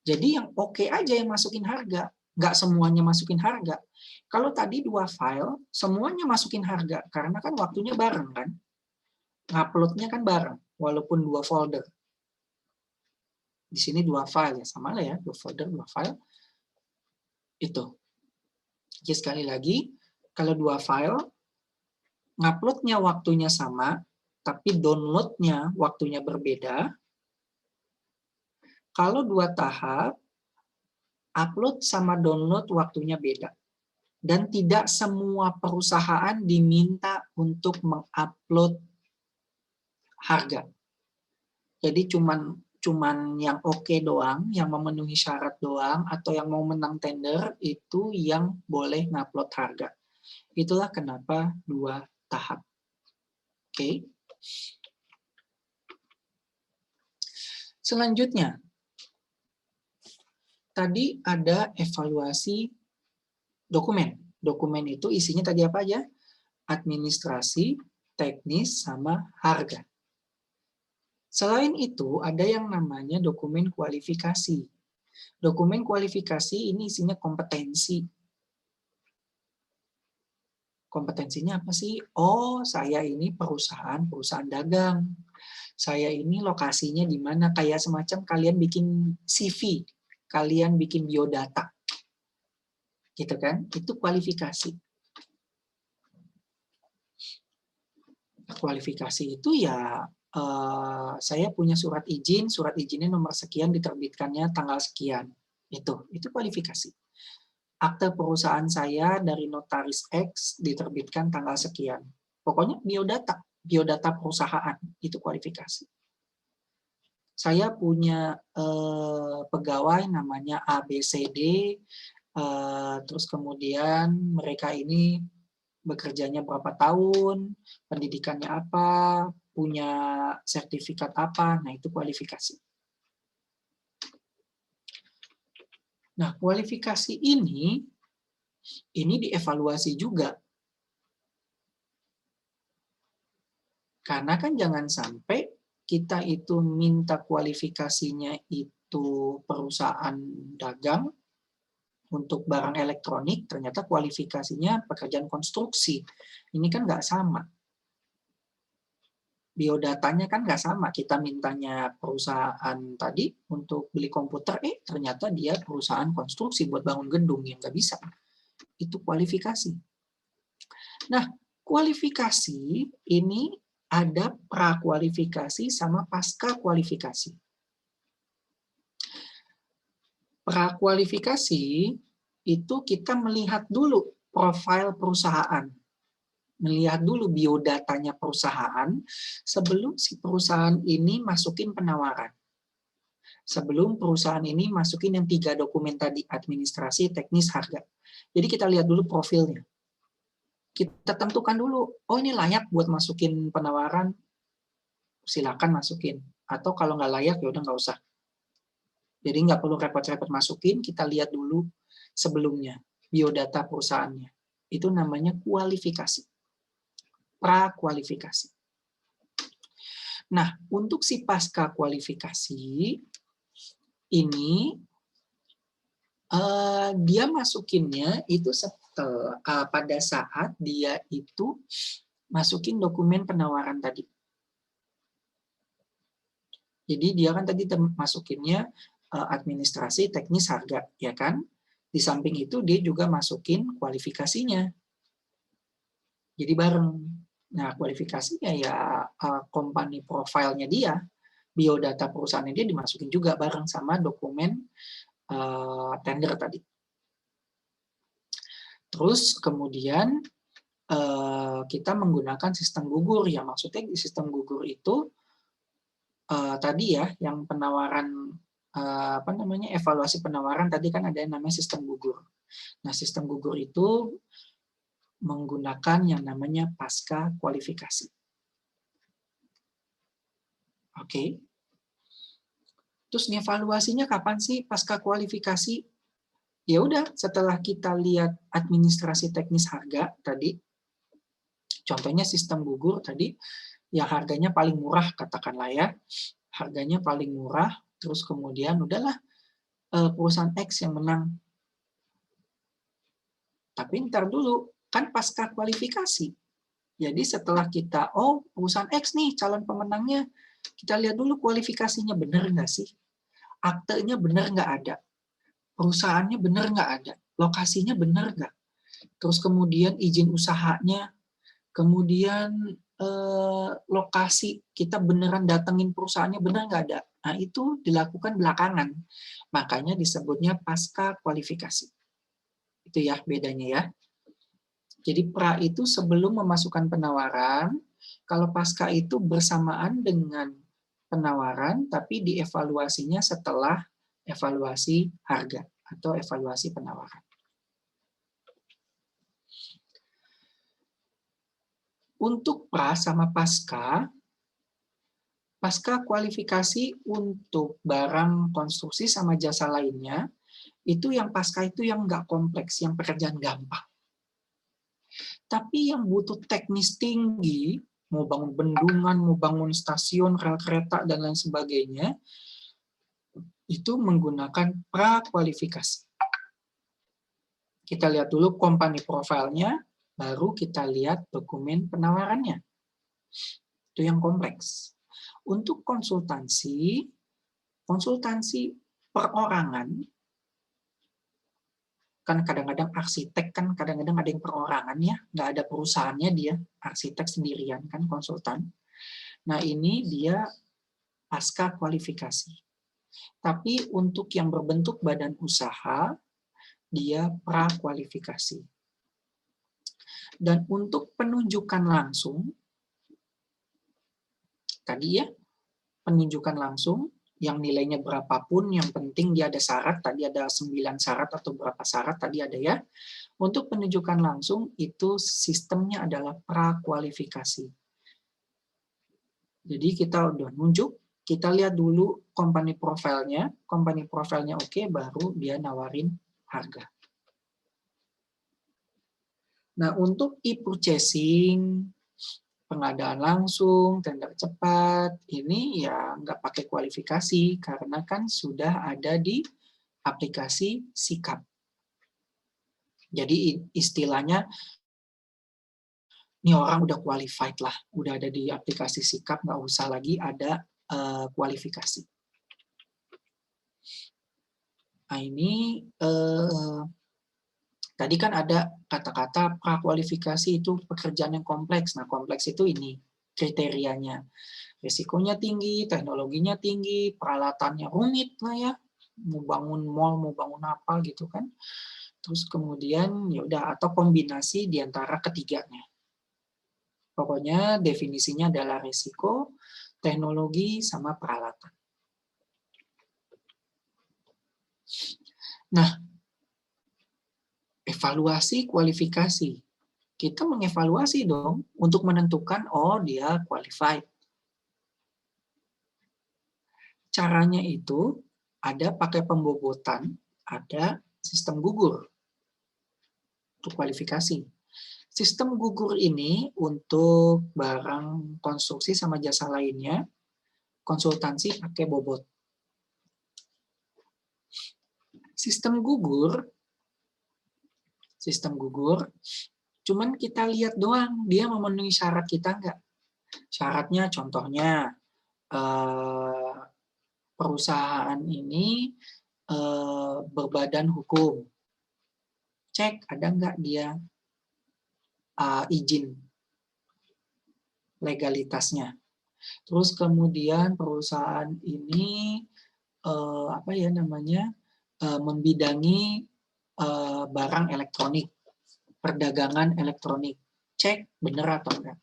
Jadi yang oke aja yang masukin harga, nggak semuanya masukin harga. Kalau tadi 2 file, semuanya masukin harga, karena kan waktunya bareng kan, nguploadnya kan bareng, walaupun 2 folder. Di sini 2 file ya, sama lah ya, 2 folder, 2 file. Itu. Jadi sekali lagi, kalau 2 file, ngupload-nya waktunya sama, tapi download-nya waktunya berbeda. Kalau 2 tahap, upload sama download waktunya beda. Dan tidak semua perusahaan diminta untuk mengupload harga. Jadi cuman yang oke doang, yang memenuhi syarat doang, atau yang mau menang tender, itu yang boleh ngupload harga. Itulah kenapa 2 tahap. Oke. Selanjutnya, tadi ada evaluasi dokumen. Dokumen itu isinya tadi apa aja? Administrasi, teknis, sama harga. Selain itu, ada yang namanya dokumen kualifikasi. Dokumen kualifikasi ini isinya kompetensi. Kompetensinya apa sih? Oh, saya ini perusahaan dagang. Saya ini lokasinya di mana, kayak semacam kalian bikin CV, kalian bikin biodata. Gitu kan? Itu kualifikasi. Kualifikasi itu ya saya punya surat izinnya nomor sekian, diterbitkannya tanggal sekian. Itu kualifikasi. akte perusahaan saya dari notaris X diterbitkan tanggal sekian. Pokoknya biodata perusahaan itu kualifikasi. Saya punya pegawai namanya ABCD, terus kemudian mereka ini bekerjanya berapa tahun, pendidikannya apa, punya sertifikat apa, nah itu kualifikasi. Nah, kualifikasi ini dievaluasi juga. Karena kan jangan sampai kita itu minta kualifikasinya itu perusahaan dagang untuk barang elektronik, ternyata kualifikasinya pekerjaan konstruksi. Ini kan nggak sama. Biodatanya kan nggak sama. Kita mintanya perusahaan tadi untuk beli komputer, ternyata dia perusahaan konstruksi buat bangun gedung, yang nggak bisa. Itu kualifikasi. Nah, kualifikasi ini ada prakualifikasi sama pasca kualifikasi. Prakualifikasi itu kita melihat dulu profil perusahaan. Melihat dulu biodatanya perusahaan sebelum si perusahaan ini masukin penawaran. Sebelum perusahaan ini masukin yang 3 dokumen tadi, administrasi, teknis, harga. Jadi kita lihat dulu profilnya. Kita tentukan dulu, oh ini layak buat masukin penawaran, silakan masukin. Atau kalau nggak layak, ya udah nggak usah. Jadi nggak perlu repot-repot masukin, kita lihat dulu sebelumnya, biodata perusahaannya. Itu namanya kualifikasi. Prakualifikasi. Nah, untuk si pasca kualifikasi ini dia masukinnya itu pada saat dia itu masukin dokumen penawaran tadi. Jadi dia kan tadi masukinnya administrasi, teknis, harga, ya kan? Di samping itu dia juga masukin kualifikasinya. Jadi bareng. Nah, kualifikasinya ya company profile-nya dia, biodata perusahaannya dia dimasukin juga bareng sama dokumen tender tadi. Terus kemudian kita menggunakan sistem gugur. Ya, maksudnya di sistem gugur itu tadi ya, yang penawaran evaluasi penawaran tadi kan ada yang namanya sistem gugur. Nah, sistem gugur itu menggunakan yang namanya pasca kualifikasi. Oke. Terus evaluasinya kapan sih pasca kualifikasi? Ya udah, setelah kita lihat administrasi teknis harga tadi, contohnya sistem gugur tadi, ya harganya paling murah katakanlah ya, harganya paling murah, terus kemudian udahlah perusahaan X yang menang. Tapi ntar dulu, kan pasca kualifikasi. Jadi setelah kita, perusahaan X nih calon pemenangnya, kita lihat dulu kualifikasinya benar nggak sih? Aktenya benar nggak ada? Perusahaannya benar nggak ada? Lokasinya benar nggak? Terus kemudian izin usahanya, kemudian lokasi, kita beneran datengin perusahaannya benar nggak ada? Nah, itu dilakukan belakangan. Makanya disebutnya pasca kualifikasi. Itu ya bedanya ya. Jadi pra itu sebelum memasukkan penawaran, kalau pasca itu bersamaan dengan penawaran, tapi dievaluasinya setelah evaluasi harga atau evaluasi penawaran. Untuk pra sama pasca kualifikasi untuk barang konstruksi sama jasa lainnya, itu yang pasca itu yang nggak kompleks, yang pekerjaan gampang. Tapi yang butuh teknis tinggi, mau bangun bendungan, mau bangun stasiun, rel kereta, dan lain sebagainya, itu menggunakan prakualifikasi. Kita lihat dulu company profile-nya, baru kita lihat dokumen penawarannya. Itu yang kompleks. Untuk konsultansi perorangan, kan kadang-kadang arsitek kan kadang-kadang ada yang perorangan ya, nggak ada perusahaannya dia, arsitek sendirian kan konsultan. Nah ini dia pasca kualifikasi. Tapi untuk yang berbentuk badan usaha, dia prakualifikasi. Dan untuk penunjukan langsung, tadi ya, penunjukan langsung, yang nilainya berapapun, yang penting dia ada syarat, tadi ada 9 syarat atau berapa syarat tadi ada ya. Untuk penunjukan langsung, itu sistemnya adalah prakualifikasi. Jadi kita udah nunjuk, kita lihat dulu company profile-nya oke, baru dia nawarin harga. Nah, untuk e-purchasing, pengadaan langsung, tender cepat, ini ya nggak pakai kualifikasi, karena kan sudah ada di aplikasi Sikap. Jadi istilahnya, ini orang udah qualified lah, udah ada di aplikasi Sikap, nggak usah lagi ada kualifikasi. Nah, ini tadi kan ada kata-kata prakualifikasi itu pekerjaan yang kompleks. Nah, kompleks itu ini kriterianya. Risikonya tinggi, teknologinya tinggi, peralatannya rumit lah ya. Mau bangun mall, mau bangun apa gitu kan. Terus kemudian ya udah, atau kombinasi di antara ketiganya. Pokoknya definisinya adalah risiko, teknologi, sama peralatan. Nah, evaluasi kualifikasi. Kita mengevaluasi dong untuk menentukan, oh dia qualified. Caranya itu ada pakai pembobotan, ada sistem gugur untuk kualifikasi. Sistem gugur ini untuk barang konstruksi sama jasa lainnya, konsultansi pakai bobot. Sistem gugur, cuman kita lihat doang, dia memenuhi syarat kita nggak? Syaratnya contohnya, perusahaan ini berbadan hukum. Cek ada nggak dia izin legalitasnya. Terus kemudian perusahaan ini membidangi barang elektronik, perdagangan elektronik. Cek benar atau enggak.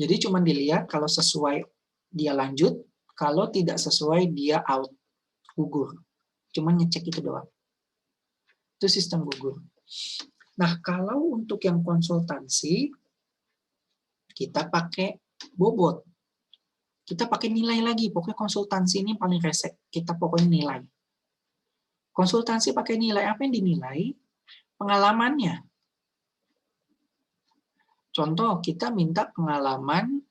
Jadi cuma dilihat kalau sesuai dia lanjut, kalau tidak sesuai dia out, gugur. Cuma ngecek itu doang. Itu sistem gugur. Nah, kalau untuk yang konsultansi, kita pakai bobot. Kita pakai nilai lagi. Pokoknya konsultansi ini paling resek. Kita pokoknya nilai. Konsultansi pakai nilai. Apa yang dinilai? Pengalamannya. Contoh, kita minta pengalaman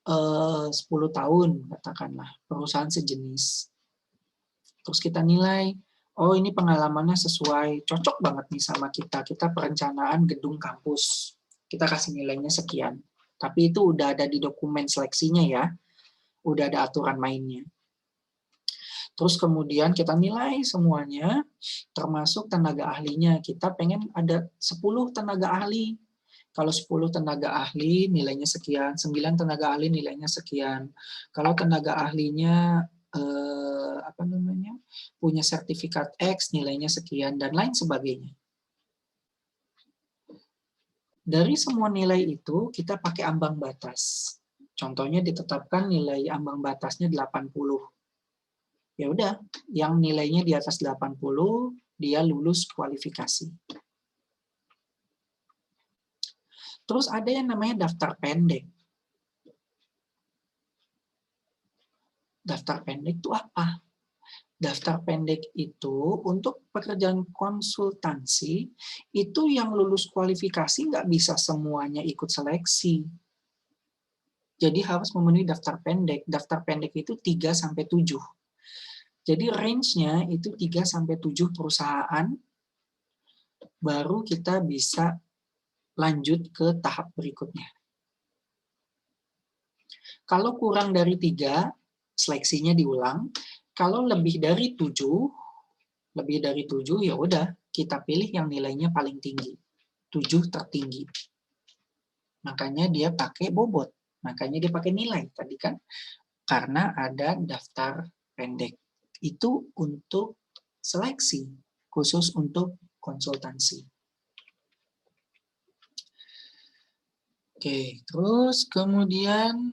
10 tahun, katakanlah, perusahaan sejenis. Terus kita nilai, oh ini pengalamannya sesuai, cocok banget nih sama kita. Kita perencanaan gedung kampus. Kita kasih nilainya sekian. Tapi itu udah ada di dokumen seleksinya ya. Udah ada aturan mainnya. Terus kemudian kita nilai semuanya, termasuk tenaga ahlinya. Kita pengen ada 10 tenaga ahli. Kalau 10 tenaga ahli nilainya sekian, 9 tenaga ahli nilainya sekian. Kalau tenaga ahlinya punya sertifikat X nilainya sekian dan lain sebagainya. Dari semua nilai itu kita pakai ambang batas. Contohnya ditetapkan nilai ambang batasnya 80. Ya udah, yang nilainya di atas 80 dia lulus kualifikasi. Terus ada yang namanya daftar pendek. Daftar pendek itu apa? Daftar pendek itu untuk pekerjaan konsultansi, itu yang lulus kualifikasi nggak bisa semuanya ikut seleksi. Jadi harus memenuhi daftar pendek. Daftar pendek itu 3-7. Jadi range-nya itu 3-7 perusahaan, baru kita bisa lanjut ke tahap berikutnya. Kalau kurang dari 3, seleksinya diulang. Kalau lebih dari 7 ya udah kita pilih yang nilainya paling tinggi. 7 tertinggi. Makanya dia pakai bobot. Makanya dia pakai nilai tadi kan. Karena ada daftar pendek. Itu untuk seleksi khusus untuk konsultansi. Oke, terus kemudian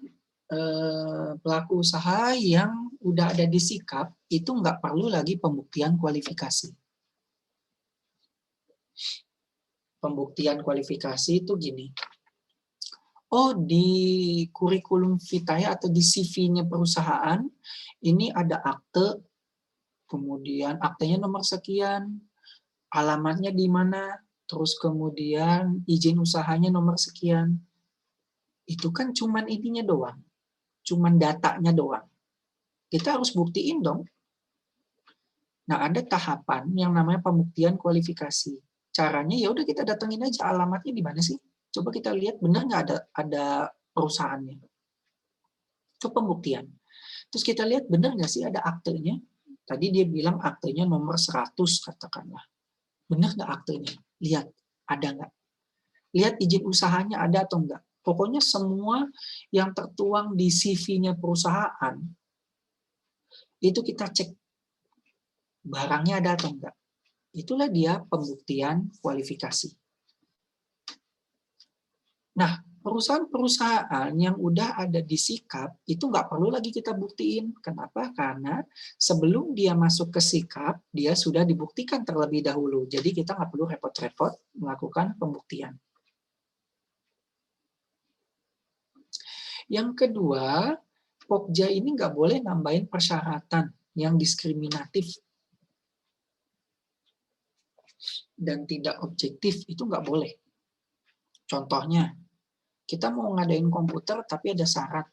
pelaku usaha yang udah ada di sikap itu nggak perlu lagi pembuktian kualifikasi. Pembuktian kualifikasi itu gini. Oh, di kurikulum vitae atau di CV-nya perusahaan ini ada akte, kemudian aktenya nomor sekian, alamatnya di mana, terus kemudian izin usahanya nomor sekian. Itu kan cuman ininya doang. Cuman datanya doang. Kita harus buktiin dong. Nah, ada tahapan yang namanya pembuktian kualifikasi. Caranya ya udah kita datengin aja alamatnya di mana sih? Coba kita lihat benar nggak ada perusahaannya. Itu pembuktian. Terus kita lihat benar nggak sih ada aktenya? Tadi dia bilang aktenya nomor 100 katakanlah. Benar nggak aktenya? Lihat, ada nggak? Lihat izin usahanya ada atau enggak. Pokoknya semua yang tertuang di CV-nya perusahaan, itu kita cek barangnya ada atau enggak. Itulah dia pembuktian kualifikasi. Nah, perusahaan-perusahaan yang udah ada di sikap, itu nggak perlu lagi kita buktiin. Kenapa? Karena sebelum dia masuk ke sikap, dia sudah dibuktikan terlebih dahulu. Jadi kita nggak perlu repot-repot melakukan pembuktian. Yang kedua, Pokja ini nggak boleh nambahin persyaratan yang diskriminatif dan tidak objektif, itu nggak boleh. Contohnya, kita mau ngadain komputer tapi ada syarat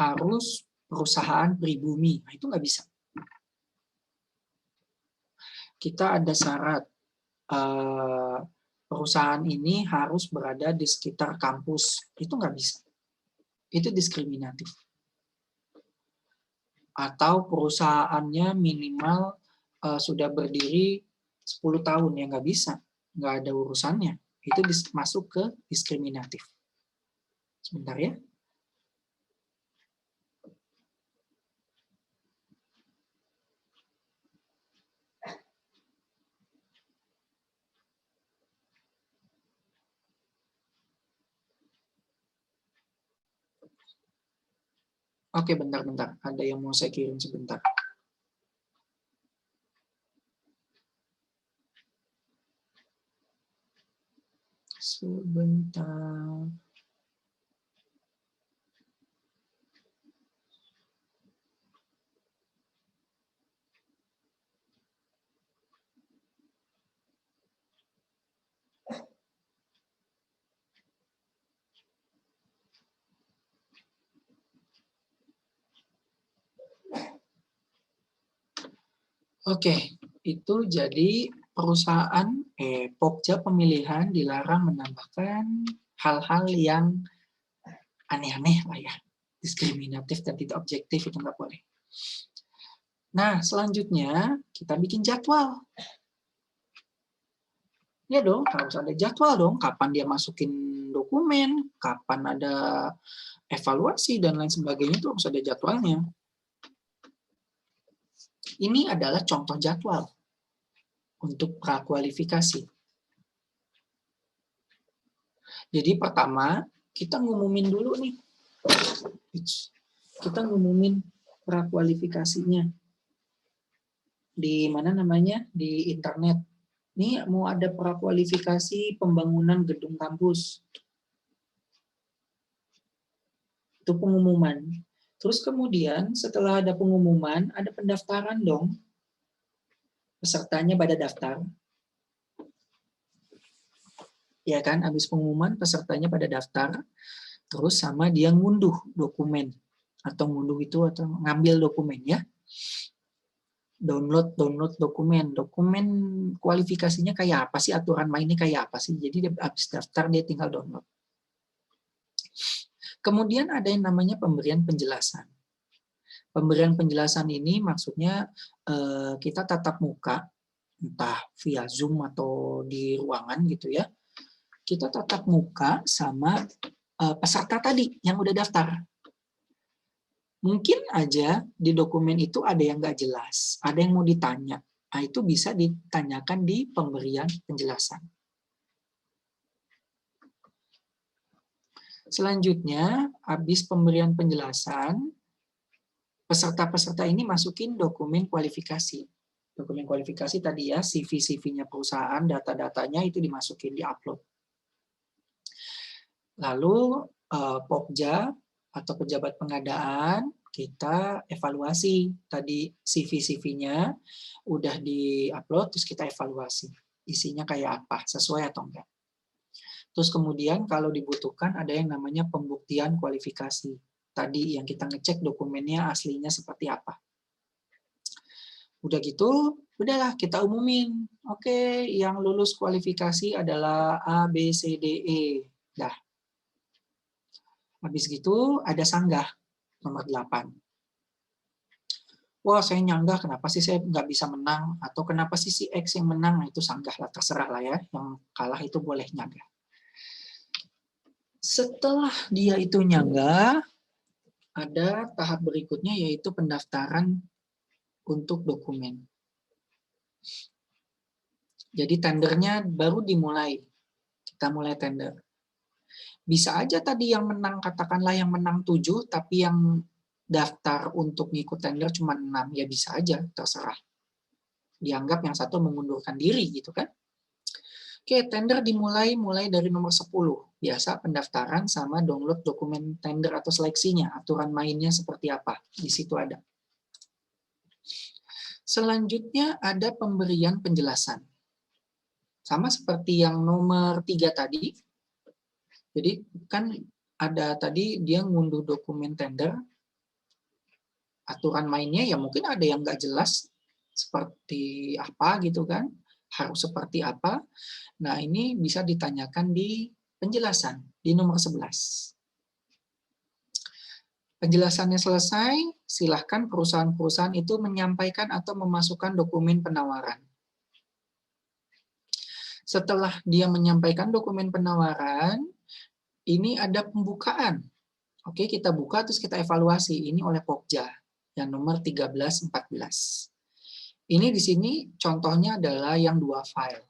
harus perusahaan pribumi, nah itu nggak bisa. Kita ada syarat perusahaan ini harus berada di sekitar kampus, itu nggak bisa. Itu diskriminatif. Atau perusahaannya minimal sudah berdiri 10 tahun, ya nggak bisa. Nggak ada urusannya. Itu masuk ke diskriminatif. Sebentar ya. Oke, bentar-bentar. Ada yang mau saya kirim sebentar. Sebentar. Oke, itu jadi perusahaan Pokja pemilihan dilarang menambahkan hal-hal yang aneh-aneh lah ya, diskriminatif dan tidak objektif, itu nggak boleh. Nah, selanjutnya kita bikin jadwal. Ya dong, harus ada jadwal dong, kapan dia masukin dokumen, kapan ada evaluasi dan lain sebagainya, itu harus ada jadwalnya. Ini adalah contoh jadwal untuk prakualifikasi. Jadi pertama, kita ngumumin dulu nih. Kita ngumumin prakualifikasinya. Di mana namanya? Di internet. Ini mau ada prakualifikasi pembangunan gedung kampus. Itu pengumuman. Terus kemudian setelah ada pengumuman, ada pendaftaran dong. Pesertanya pada daftar. Ya kan, habis pengumuman pesertanya pada daftar. Terus sama dia ngunduh dokumen. Atau ngunduh itu atau ngambil dokumen ya. Download dokumen. Dokumen kualifikasinya kayak apa sih, aturan mainnya kayak apa sih. Jadi dia habis daftar dia tinggal download. Kemudian ada yang namanya pemberian penjelasan. Pemberian penjelasan ini maksudnya kita tatap muka, entah via Zoom atau di ruangan gitu ya. Kita tatap muka sama peserta tadi yang udah daftar. Mungkin aja di dokumen itu ada yang nggak jelas, ada yang mau ditanya, Nah, itu bisa ditanyakan di pemberian penjelasan. Selanjutnya, habis pemberian penjelasan, peserta-peserta ini masukin dokumen kualifikasi. Dokumen kualifikasi tadi ya, CV-CV-nya perusahaan, data-datanya itu dimasukin, di-upload. Lalu Pokja atau pejabat pengadaan, kita evaluasi. Tadi CV-CV-nya udah di-upload, terus kita evaluasi. Isinya kayak apa, sesuai atau enggak. Terus kemudian kalau dibutuhkan ada yang namanya pembuktian kualifikasi. Tadi yang kita ngecek dokumennya aslinya seperti apa. Udah gitu, udahlah kita umumin. Oke, yang lulus kualifikasi adalah A, B, C, D, E. Dah. Habis gitu ada sanggah nomor 8. Wah, saya nyanggah, kenapa sih saya nggak bisa menang? Atau kenapa sih si X yang menang? Nah, itu sanggah lah, terserah lah ya. Yang kalah itu boleh nyanggah. Setelah dia itu nyanggah, ada tahap berikutnya yaitu pendaftaran untuk dokumen. Jadi tendernya baru dimulai. Kita mulai tender. Bisa aja tadi yang menang, katakanlah yang menang 7, tapi yang daftar untuk ngikut tender cuma 6. Ya bisa aja, terserah. Dianggap yang satu mengundurkan diri gitu kan. Oke, tender dimulai dari nomor 10. Biasa pendaftaran sama download dokumen tender atau seleksinya, aturan mainnya seperti apa. Di situ ada. Selanjutnya ada pemberian penjelasan. Sama seperti yang nomor 3 tadi. Jadi kan ada tadi dia ngunduh dokumen tender, aturan mainnya ya mungkin ada yang nggak jelas seperti apa gitu kan, harus seperti apa. Nah, ini bisa ditanyakan di penjelasan, di nomor 11. Penjelasannya selesai, silahkan perusahaan-perusahaan itu menyampaikan atau memasukkan dokumen penawaran. Setelah dia menyampaikan dokumen penawaran, ini ada pembukaan. Oke, kita buka terus kita evaluasi. Ini oleh Pokja yang nomor 13-14. Ini di sini contohnya adalah yang 2 file.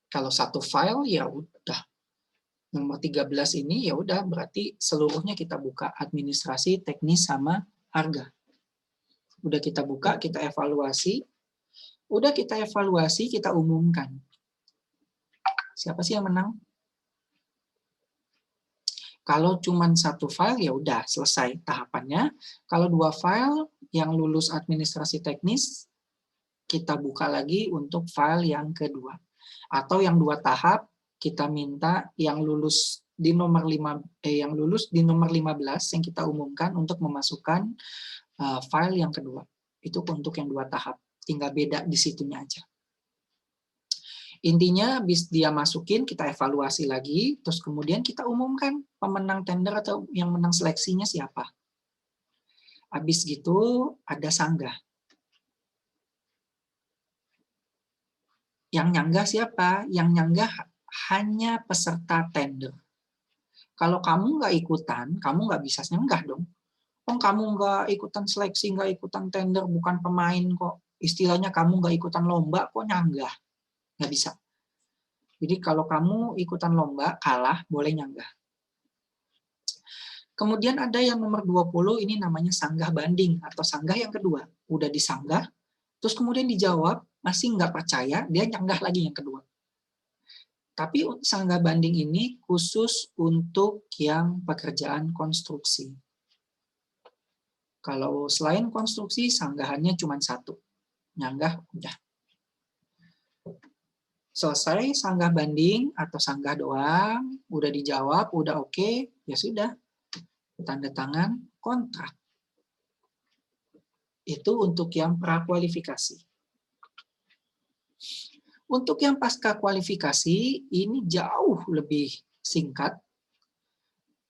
Kalau 1 file ya udah. Nomor 13 ini ya udah berarti seluruhnya kita buka, administrasi, teknis sama harga. Udah kita buka, kita evaluasi. Udah kita evaluasi, kita umumkan. Siapa sih yang menang? Kalau cuma 1 file, ya udah selesai tahapannya. Kalau 2 file, yang lulus administrasi teknis, kita buka lagi untuk file yang kedua. Atau yang 2 tahap, kita minta yang lulus di nomor 15 yang kita umumkan untuk memasukkan file yang kedua. Itu untuk yang 2 tahap. Tinggal beda di situnya aja. Intinya habis dia masukin, kita evaluasi lagi, terus kemudian kita umumkan pemenang tender atau yang menang seleksinya siapa. Habis gitu ada sanggah. Yang nyanggah siapa? Yang nyanggah hanya peserta tender. Kalau kamu nggak ikutan, kamu nggak bisa nyanggah dong. Oh, kamu nggak ikutan seleksi, nggak ikutan tender, bukan pemain kok. Istilahnya kamu nggak ikutan lomba, kok nyanggah? Nggak bisa. Jadi kalau kamu ikutan lomba, kalah, boleh nyanggah. Kemudian ada yang nomor 20, ini namanya sanggah banding atau sanggah yang kedua. Udah disanggah, terus kemudian dijawab, masih nggak percaya, dia nyanggah lagi yang kedua. Tapi sanggah banding ini khusus untuk yang pekerjaan konstruksi. Kalau selain konstruksi, sanggahannya cuma 1. Nyanggah, udah. Selesai sanggah banding atau sanggah doang, udah dijawab, udah oke, ya sudah. Tanda tangan kontrak. Itu untuk yang prakualifikasi. Untuk yang pasca kualifikasi, ini jauh lebih singkat.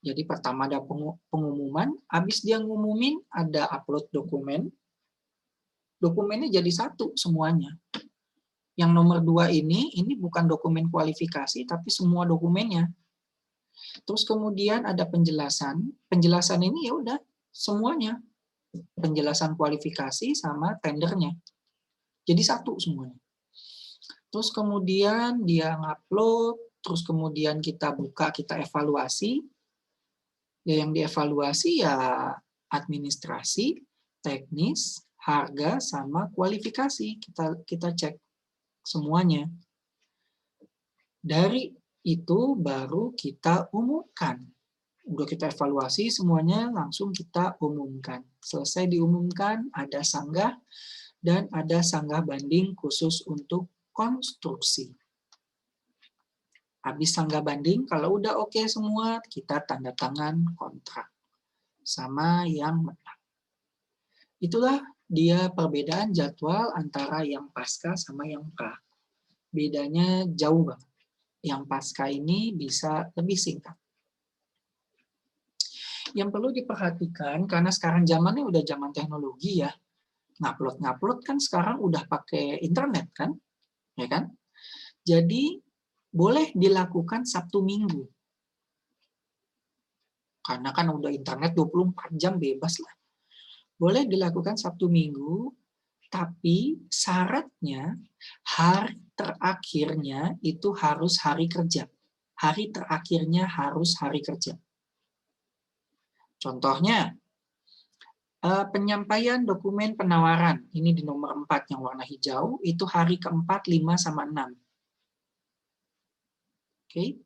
Jadi pertama ada pengumuman, habis dia ngumumin ada upload dokumen. Dokumennya jadi 1 semuanya. Yang nomor 2 ini bukan dokumen kualifikasi, tapi semua dokumennya. Terus kemudian ada penjelasan. Penjelasan ini ya udah semuanya. Penjelasan kualifikasi sama tendernya. Jadi satu semuanya. Terus kemudian dia ngupload, terus kemudian kita buka, kita evaluasi. Ya yang dievaluasi ya administrasi, teknis, harga, sama kualifikasi. Kita cek semuanya. Dari itu baru kita umumkan. Udah kita evaluasi semuanya, langsung kita umumkan. Selesai diumumkan, ada sanggah, dan ada sanggah banding khusus untuk konstruksi. Habis sanggah banding, kalau udah oke semua, kita tanda tangan kontrak sama yang menang. Itulah dia perbedaan jadwal antara yang pasca sama yang pra. Bedanya jauh banget. Yang pasca ini bisa lebih singkat. Yang perlu diperhatikan, karena sekarang zamannya udah zaman teknologi ya, ngupload kan sekarang udah pakai internet kan, ya kan? Jadi boleh dilakukan Sabtu Minggu. Karena kan udah internet 24 jam bebas lah. Boleh dilakukan Sabtu Minggu, tapi syaratnya hari terakhirnya itu harus hari kerja. Hari terakhirnya harus hari kerja. Contohnya, penyampaian dokumen penawaran, ini di nomor 4 yang warna hijau, itu hari keempat, 5, sama 6. Oke.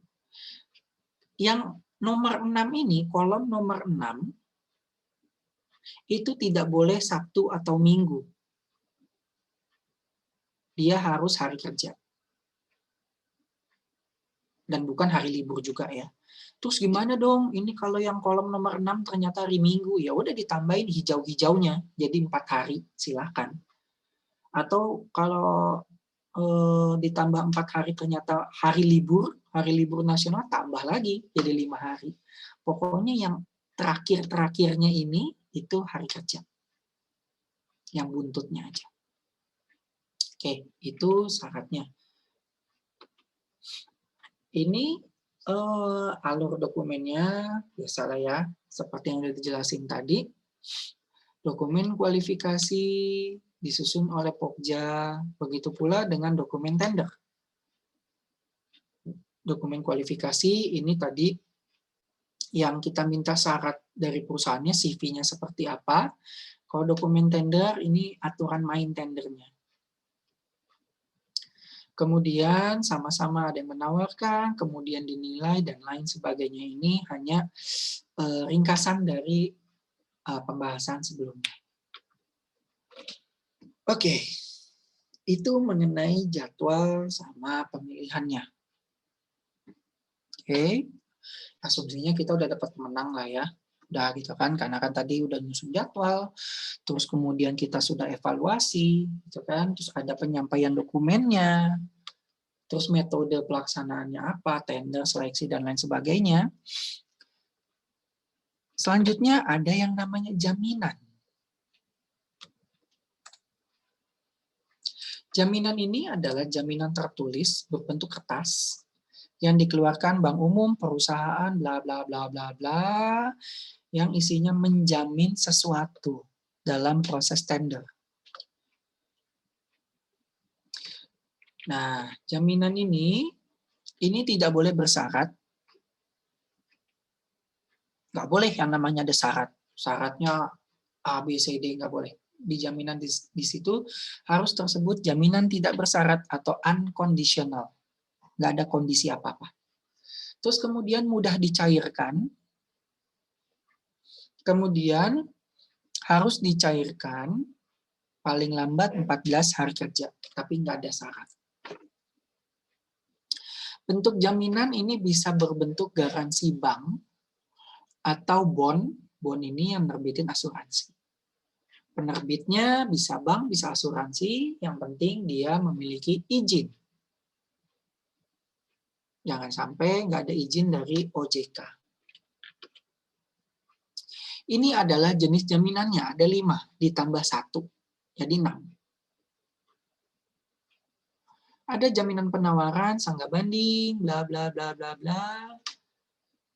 Yang nomor 6 ini, kolom nomor 6, itu tidak boleh Sabtu atau Minggu. Dia harus hari kerja. Dan bukan hari libur juga ya. Terus gimana dong? Ini kalau yang kolom nomor 6 ternyata hari Minggu, ya udah ditambahin hijau-hijaunya, jadi 4 hari, silakan. Atau kalau ditambah 4 hari ternyata hari libur nasional, tambah lagi jadi 5 hari. Pokoknya yang terakhir-terakhirnya ini itu hari kerja. Yang buntutnya aja. Oke, itu syaratnya. Ini alur dokumennya, biasalah ya, seperti yang sudah dijelasin tadi. Dokumen kualifikasi disusun oleh Pokja, begitu pula dengan dokumen tender. Dokumen kualifikasi ini tadi yang kita minta syarat dari perusahaannya, CV-nya seperti apa. Kalau dokumen tender, ini aturan main tendernya. Kemudian sama-sama ada yang menawarkan, kemudian dinilai, dan lain sebagainya. Ini hanya ringkasan dari pembahasan sebelumnya. Oke, itu mengenai jadwal sama pemilihannya. Oke, asumsinya kita udah dapat menang lah ya. Udah gitu kan, karena kan tadi udah nyusun jadwal, terus kemudian kita sudah evaluasi, gitu kan, terus ada penyampaian dokumennya, terus metode pelaksanaannya apa, tender, seleksi, dan lain sebagainya. Selanjutnya ada yang namanya jaminan. Jaminan ini adalah jaminan tertulis berbentuk kertas yang dikeluarkan bank umum, perusahaan, bla bla bla bla bla, yang isinya menjamin sesuatu dalam proses tender. Nah, jaminan ini tidak boleh bersyarat. Nggak boleh yang namanya ada syarat. Syaratnya A, B, C, D, nggak boleh. Di jaminan di situ harus tersebut jaminan tidak bersyarat atau unconditional. Nggak ada kondisi apa-apa. Terus kemudian mudah dicairkan. Kemudian harus dicairkan paling lambat 14 hari kerja. Tapi nggak ada syarat. Bentuk jaminan ini bisa berbentuk garansi bank atau bond. Bond ini yang nerbitin asuransi. Penerbitnya bisa bank, bisa asuransi, yang penting dia memiliki izin. Jangan sampai nggak ada izin dari OJK. Ini adalah jenis jaminannya, ada 5, ditambah 1, jadi 6. Ada jaminan penawaran, sanggah banding, bla bla bla bla bla.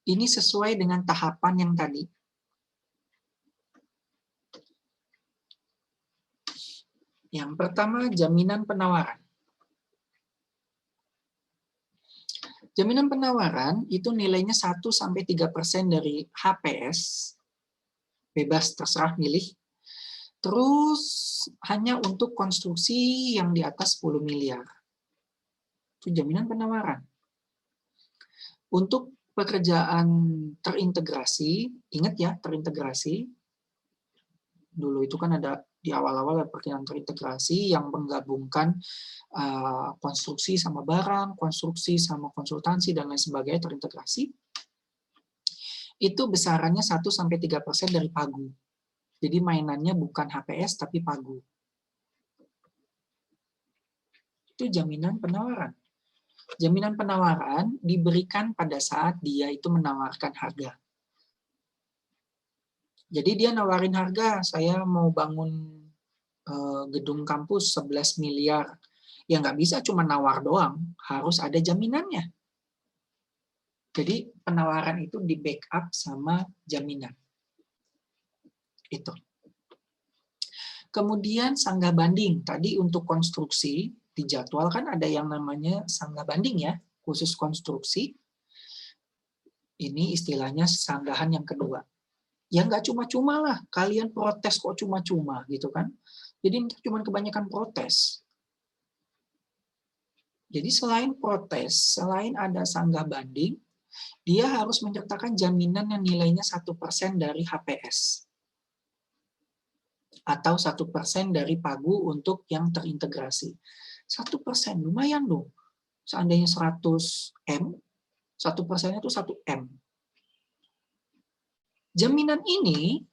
Ini sesuai dengan tahapan yang tadi. Yang pertama, jaminan penawaran. Jaminan penawaran itu nilainya 1-3% dari HPS, bebas terserah milih. Terus hanya untuk konstruksi yang di atas 10 miliar. Itu jaminan penawaran. Untuk pekerjaan terintegrasi, ingat ya, terintegrasi. Dulu itu kan ada di awal-awal pekerjaan terintegrasi yang menggabungkan konstruksi sama barang, konstruksi sama konsultansi, dan lain sebagainya terintegrasi. Itu besarannya 1-3% dari pagu. Jadi mainannya bukan HPS tapi pagu. Itu jaminan penawaran. Jaminan penawaran diberikan pada saat dia itu menawarkan harga. Jadi dia nawarin harga, saya mau bangun gedung kampus 11 miliar. Ya nggak bisa cuma nawar doang, harus ada jaminannya. Jadi penawaran itu di backup sama jaminan. Itu. Kemudian sanggah banding. Tadi untuk konstruksi, di jadwal kan ada yang namanya sanggah banding ya, khusus konstruksi. Ini istilahnya sanggahan yang kedua. Ya nggak cuma-cuma lah, kalian protes kok cuma-cuma gitu kan. Jadi cuma kebanyakan protes. Jadi selain protes, selain ada sanggah banding, dia harus menyertakan jaminan yang nilainya 1% dari HPS. Atau 1% dari pagu untuk yang terintegrasi. 1% lumayan dong. Seandainya 100 M, 1%-nya itu 1 M. Jaminan ini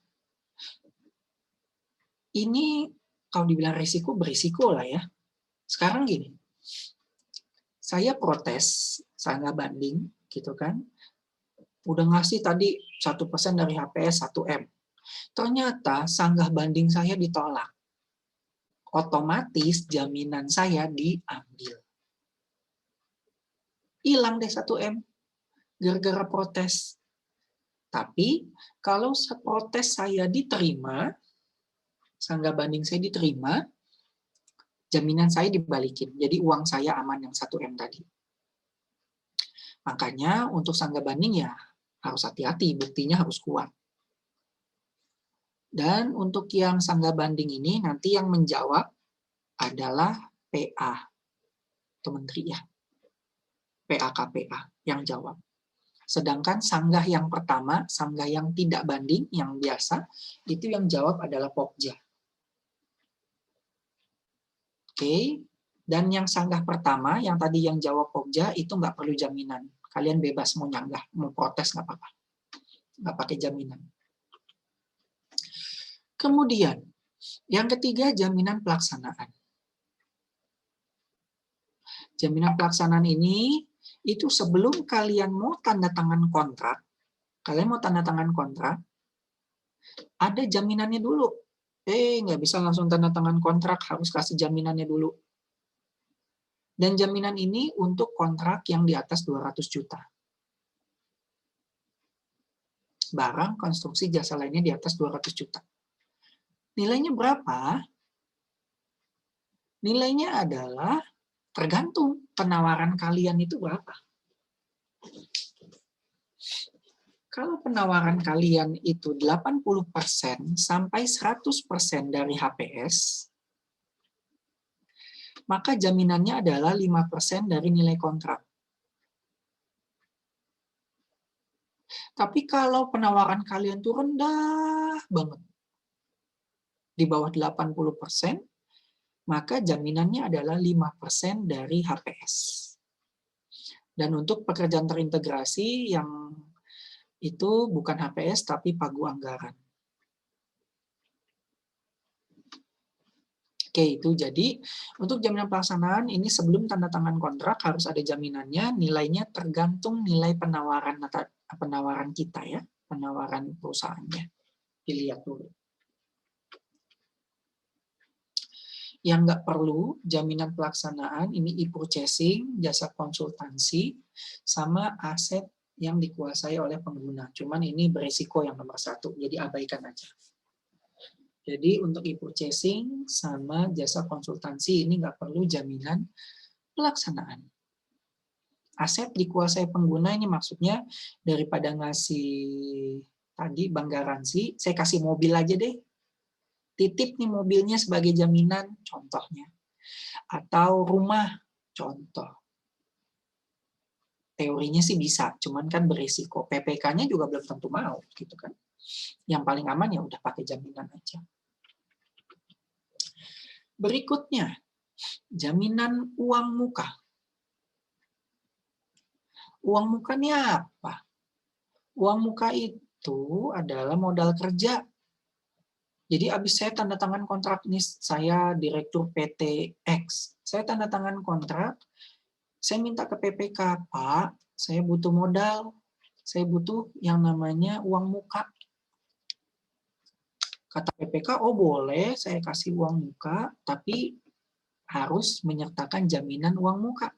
kalau dibilang risiko, berisiko lah ya. Sekarang gini, saya protes, sanggah banding, gitu kan. Udah ngasih tadi 1% dari HPS 1 M. Ternyata sanggah banding saya ditolak. Otomatis jaminan saya diambil. Hilang deh 1 M. Gara-gara protes. Tapi kalau protes saya diterima, sanggah banding saya diterima, jaminan saya dibalikin. Jadi uang saya aman yang 1 M tadi. Makanya untuk sanggah banding ya harus hati-hati, buktinya harus kuat. Dan untuk yang sanggah banding ini nanti yang menjawab adalah PA, atau menteri ya. PA-KPA yang jawab. Sedangkan sanggah yang pertama, sanggah yang tidak banding, yang biasa, itu yang jawab adalah Pokja. Oke, dan yang sanggah pertama, yang tadi yang jawab Pokja, itu nggak perlu jaminan. Kalian bebas mau nyanggah, mau protes nggak apa-apa. Nggak pakai jaminan. Kemudian, yang ketiga, jaminan pelaksanaan. Jaminan pelaksanaan ini, itu sebelum kalian mau tanda tangan kontrak, ada jaminannya dulu. Nggak bisa langsung tanda tangan kontrak, harus kasih jaminannya dulu. Dan jaminan ini untuk kontrak yang di atas 200 juta. Barang, konstruksi, jasa lainnya di atas 200 juta. Nilainya berapa? Nilainya adalah tergantung penawaran kalian itu berapa. Kalau penawaran kalian itu 80% sampai 100% dari HPS, maka jaminannya adalah 5% dari nilai kontrak. Tapi kalau penawaran kalian itu rendah banget, di bawah 80%, maka jaminannya adalah 5% dari HPS. Dan untuk pekerjaan terintegrasi yang itu bukan HPS tapi pagu anggaran. Oke, itu jadi untuk jaminan pelaksanaan ini sebelum tanda tangan kontrak harus ada jaminannya, nilainya tergantung nilai penawaran kita ya, penawaran perusahaannya. Dilihat dulu. Yang nggak perlu jaminan pelaksanaan ini e-purchasing, jasa konsultansi, sama aset yang dikuasai oleh pengguna. Cuman ini berisiko yang nomor 1, jadi abaikan aja. Jadi untuk e-purchasing sama jasa konsultansi ini nggak perlu jaminan pelaksanaan. Aset dikuasai pengguna ini maksudnya daripada ngasih tadi bank garansi, saya kasih mobil aja deh. Titip nih mobilnya sebagai jaminan, contohnya. Atau rumah, contoh. Teorinya sih bisa, cuman kan berisiko. PPK-nya juga belum tentu mau, gitu kan. Yang paling aman ya udah pakai jaminan aja. Berikutnya, jaminan uang muka. Uang muka ini apa? Uang muka itu adalah modal kerja. Jadi habis saya tanda tangan kontrak nih, saya direktur PT X. Saya tanda tangan kontrak, saya minta ke PPK, Pak, saya butuh modal. Saya butuh yang namanya uang muka. Kata PPK, oh boleh, saya kasih uang muka, tapi harus menyertakan jaminan uang muka.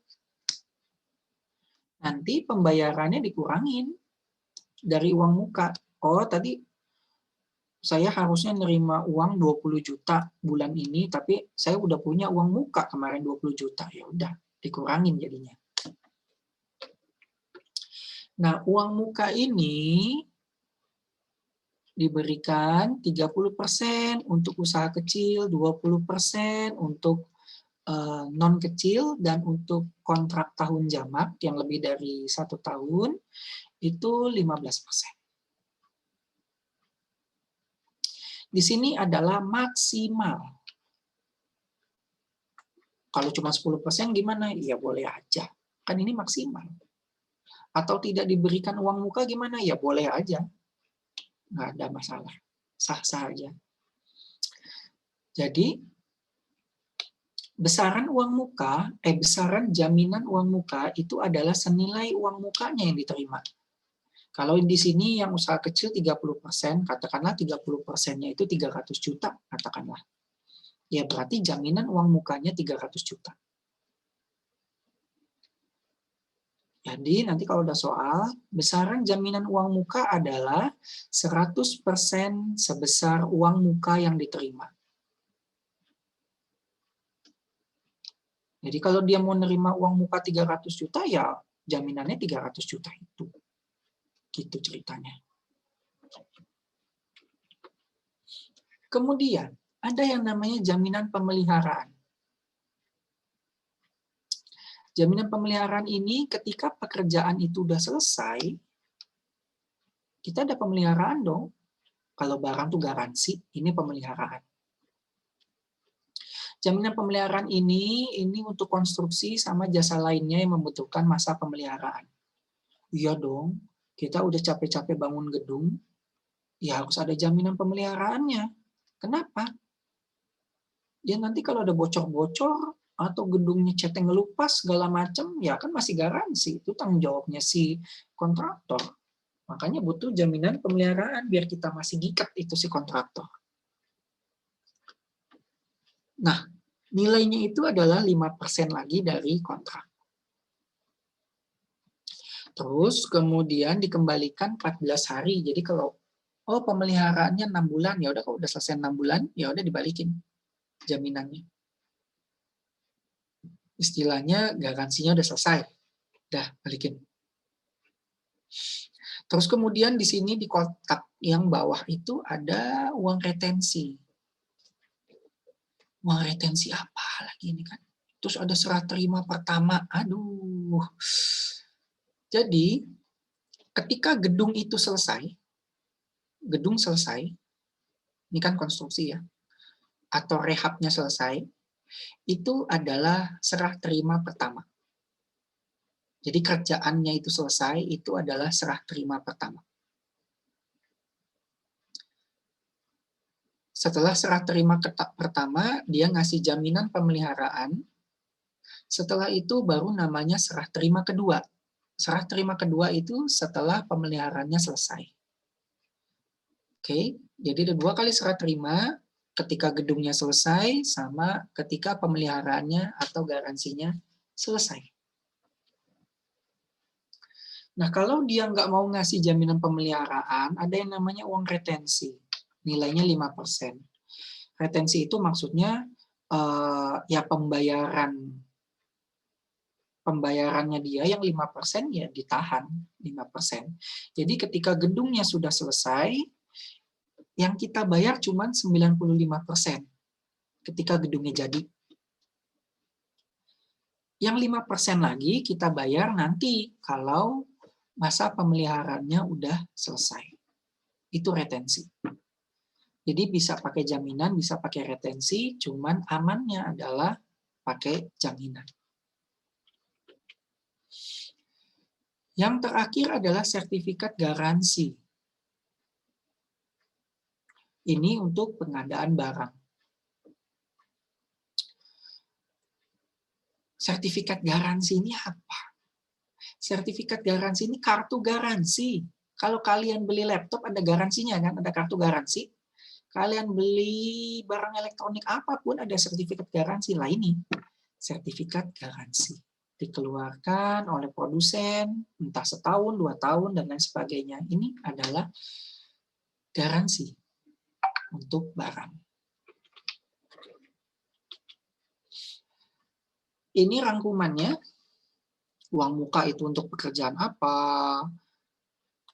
Nanti pembayarannya dikurangin dari uang muka. Oh, tadi saya harusnya nerima uang 20 juta bulan ini, tapi saya udah punya uang muka kemarin 20 juta. Ya udah, dikurangin jadinya. Nah, uang muka ini diberikan 30% untuk usaha kecil, 20% untuk non kecil, dan untuk kontrak tahun jamak yang lebih dari 1 tahun itu 15%. Di sini adalah maksimal. Kalau cuma 10% gimana? Ya boleh aja. Kan ini maksimal. Atau tidak diberikan uang muka gimana? Ya boleh aja. Nggak ada masalah. Sah-sah aja. Jadi, besaran jaminan uang muka itu adalah senilai uang mukanya yang diterima. Kalau di sini yang usaha kecil 30%, katakanlah 30%-nya itu 300 juta, katakanlah. Ya berarti jaminan uang mukanya 300 juta. Jadi nanti kalau udah soal, besaran jaminan uang muka adalah 100% sebesar uang muka yang diterima. Jadi kalau dia mau nerima uang muka 300 juta, ya jaminannya 300 juta itu. Gitu ceritanya. Kemudian, ada yang namanya jaminan pemeliharaan. Jaminan pemeliharaan ini ketika pekerjaan itu udah selesai, kita ada pemeliharaan dong. Kalau barang tuh garansi, ini pemeliharaan. Jaminan pemeliharaan ini untuk konstruksi sama jasa lainnya yang membutuhkan masa pemeliharaan. Iya dong, kita udah capek-capek bangun gedung, ya harus ada jaminan pemeliharaannya. Kenapa? Ya nanti kalau ada bocor-bocor, atau gedungnya ceteng ngelupas segala macam, ya kan masih garansi. Itu tanggung jawabnya si kontraktor. Makanya butuh jaminan pemeliharaan biar kita masih ngikat itu si kontraktor. Nah, nilainya itu adalah 5% lagi dari kontrak. Terus kemudian dikembalikan 14 hari. Jadi kalau pemeliharaannya 6 bulan, ya udah kalau udah selesai 6 bulan, ya udah dibalikin jaminannya. Istilahnya garansinya udah selesai. Udah balikin. Terus kemudian di sini di kotak yang bawah itu ada uang retensi. Uang retensi apa lagi ini kan? Terus ada serah terima pertama. Aduh. Jadi ketika gedung itu selesai, ini kan konstruksi ya, atau rehabnya selesai, itu adalah serah terima pertama. Jadi kerjaannya itu selesai, itu adalah serah terima pertama. Setelah serah terima pertama, dia ngasih jaminan pemeliharaan. Setelah itu baru namanya serah terima kedua. Serah terima kedua itu setelah pemeliharaannya selesai. Oke, jadi ada 2 kali serah terima, ketika gedungnya selesai sama ketika pemeliharaannya atau garansinya selesai. Nah, kalau dia nggak mau ngasih jaminan pemeliharaan, ada yang namanya uang retensi. Nilainya 5%. Retensi itu maksudnya ya pembayarannya dia yang 5% ya ditahan 5%. Jadi ketika gedungnya sudah selesai, yang kita bayar cuma 95% ketika gedungnya jadi. Yang 5% lagi kita bayar nanti kalau masa pemeliharaannya udah selesai. Itu retensi. Jadi bisa pakai jaminan, bisa pakai retensi, cuman amannya adalah pakai jaminan. Yang terakhir adalah sertifikat garansi. Ini untuk pengadaan barang. Sertifikat garansi ini apa? Sertifikat garansi ini kartu garansi. Kalau kalian beli laptop ada garansinya kan, ada kartu garansi. Kalian beli barang elektronik apapun ada sertifikat garansi. Lah ini sertifikat garansi. Dikeluarkan oleh produsen, entah setahun, 2 tahun, dan lain sebagainya. Ini adalah garansi untuk barang. Ini rangkumannya, uang muka itu untuk pekerjaan apa,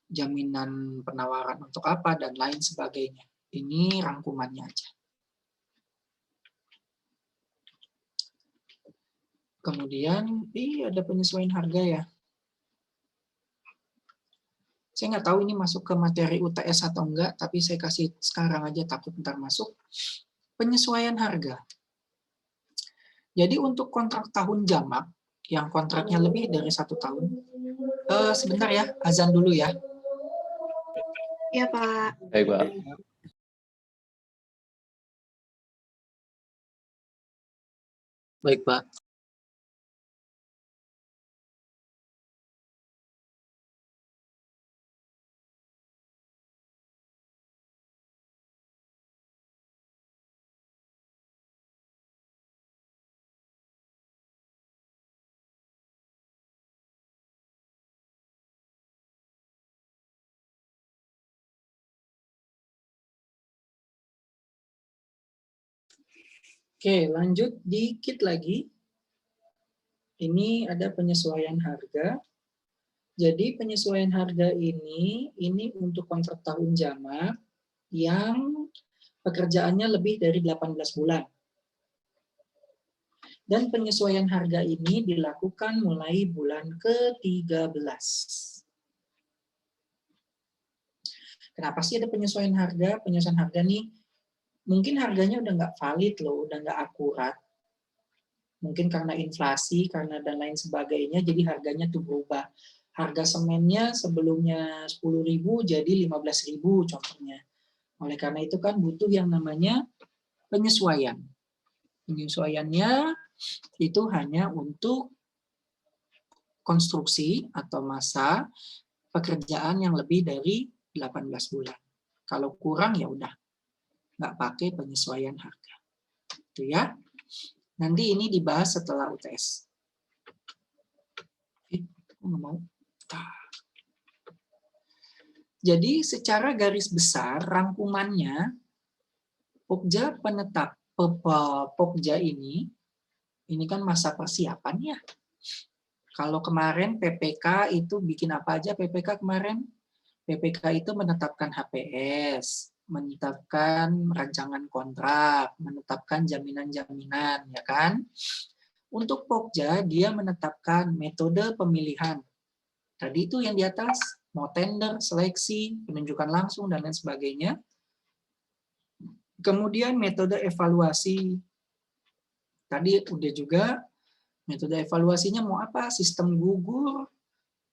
jaminan penawaran untuk apa, dan lain sebagainya. Ini rangkumannya aja. Kemudian, ada penyesuaian harga ya. Saya nggak tahu ini masuk ke materi UTS atau enggak, tapi saya kasih sekarang aja, takut ntar masuk. Penyesuaian harga. Jadi untuk kontrak tahun jamak, yang kontraknya lebih dari 1 tahun, sebentar ya, azan dulu ya. Iya, Pak. Baik, Pak. Baik, Pak. Oke, lanjut dikit lagi. Ini ada penyesuaian harga. Jadi penyesuaian harga ini untuk kontrak tahun jamak yang pekerjaannya lebih dari 18 bulan. Dan penyesuaian harga ini dilakukan mulai bulan ke-13. Kenapa sih ada penyesuaian harga? Penyesuaian harga nih, mungkin harganya udah nggak valid loh, udah nggak akurat. Mungkin karena inflasi, karena dan lain sebagainya, jadi harganya tuh berubah. Harga semennya sebelumnya 10.000 jadi 15.000 contohnya. Oleh karena itu kan butuh yang namanya penyesuaian. Penyesuaiannya itu hanya untuk konstruksi atau masa pekerjaan yang lebih dari 18 bulan. Kalau kurang ya udah nggak pakai penyesuaian harga. Itu ya. Nanti ini dibahas setelah UTS. Nggak mau. Jadi secara garis besar rangkumannya Pokja Pokja ini kan masa persiapan ya. Kalau kemarin PPK itu bikin apa aja PPK kemarin? PPK itu menetapkan HPS, menetapkan rancangan kontrak, menetapkan jaminan-jaminan, ya kan? Untuk Pokja, dia menetapkan metode pemilihan. Tadi itu yang di atas, mau tender, seleksi, penunjukan langsung, dan lain sebagainya. Kemudian metode evaluasi. Tadi udah juga, metode evaluasinya mau apa? Sistem gugur,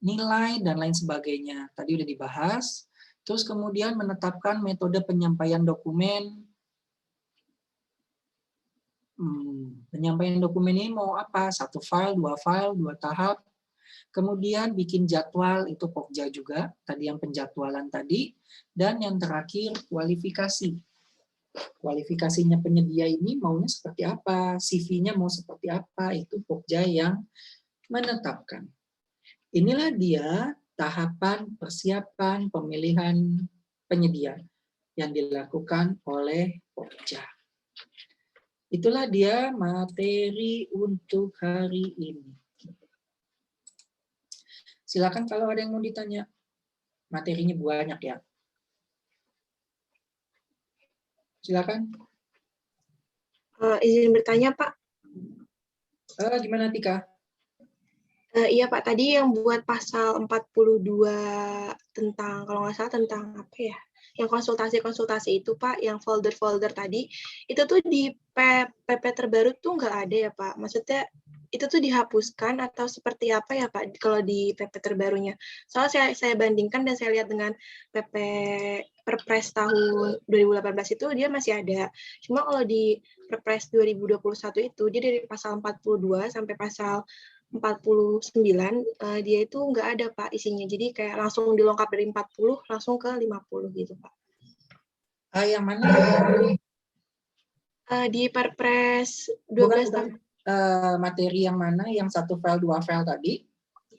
nilai, dan lain sebagainya. Tadi udah dibahas. Terus kemudian menetapkan metode penyampaian dokumen. Penyampaian dokumen ini mau apa? 1 file, 2 tahap. Kemudian bikin jadwal, itu Pokja juga. Tadi yang penjadwalan tadi. Dan yang terakhir, kualifikasi. Kualifikasinya penyedia ini maunya seperti apa? CV-nya mau seperti apa? Itu Pokja yang menetapkan. Inilah dia tahapan persiapan pemilihan penyedia yang dilakukan oleh Pokja. Itulah dia materi untuk hari ini. Silakan kalau ada yang mau ditanya. Materinya banyak ya. Silakan. Izin bertanya, Pak. Gimana Tika? Iya, Pak. Tadi yang buat pasal 42 tentang, kalau nggak salah tentang apa ya? Yang konsultasi-konsultasi itu, Pak, yang folder-folder tadi, itu tuh di PP terbaru tuh nggak ada ya, Pak? Maksudnya itu tuh dihapuskan atau seperti apa ya, Pak, kalau di PP terbarunya? Soalnya saya bandingkan dan saya lihat dengan PP Perpres tahun 2018 itu dia masih ada. Cuma kalau di Perpres 2021 itu dia dari pasal 42 sampai pasal 49 dia itu nggak ada Pak isinya. Jadi kayak langsung dilengkap dari 40 langsung ke 50 gitu Pak. Yang mana? Di Perpres 12 Bukan. Materi yang mana? Yang 1 file 2 file tadi?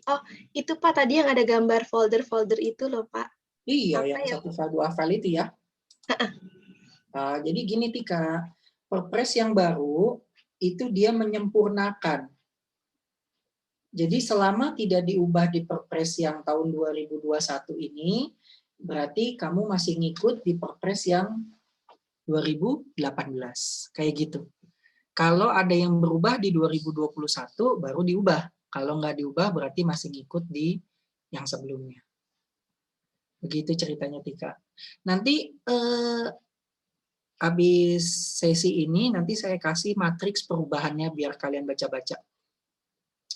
Oh, itu Pak tadi yang ada gambar folder-folder itu loh Pak. Iya, Apa yang ya? 1 file 2 file itu ya. Jadi gini Tika, Perpres yang baru itu dia menyempurnakan. Jadi selama tidak diubah di Perpres yang tahun 2021 ini, berarti kamu masih ngikut di Perpres yang 2018. Kayak gitu. Kalau ada yang berubah di 2021, baru diubah. Kalau nggak diubah, berarti masih ngikut di yang sebelumnya. Begitu ceritanya Tika. Nanti habis sesi ini, nanti saya kasih matriks perubahannya biar kalian baca-baca.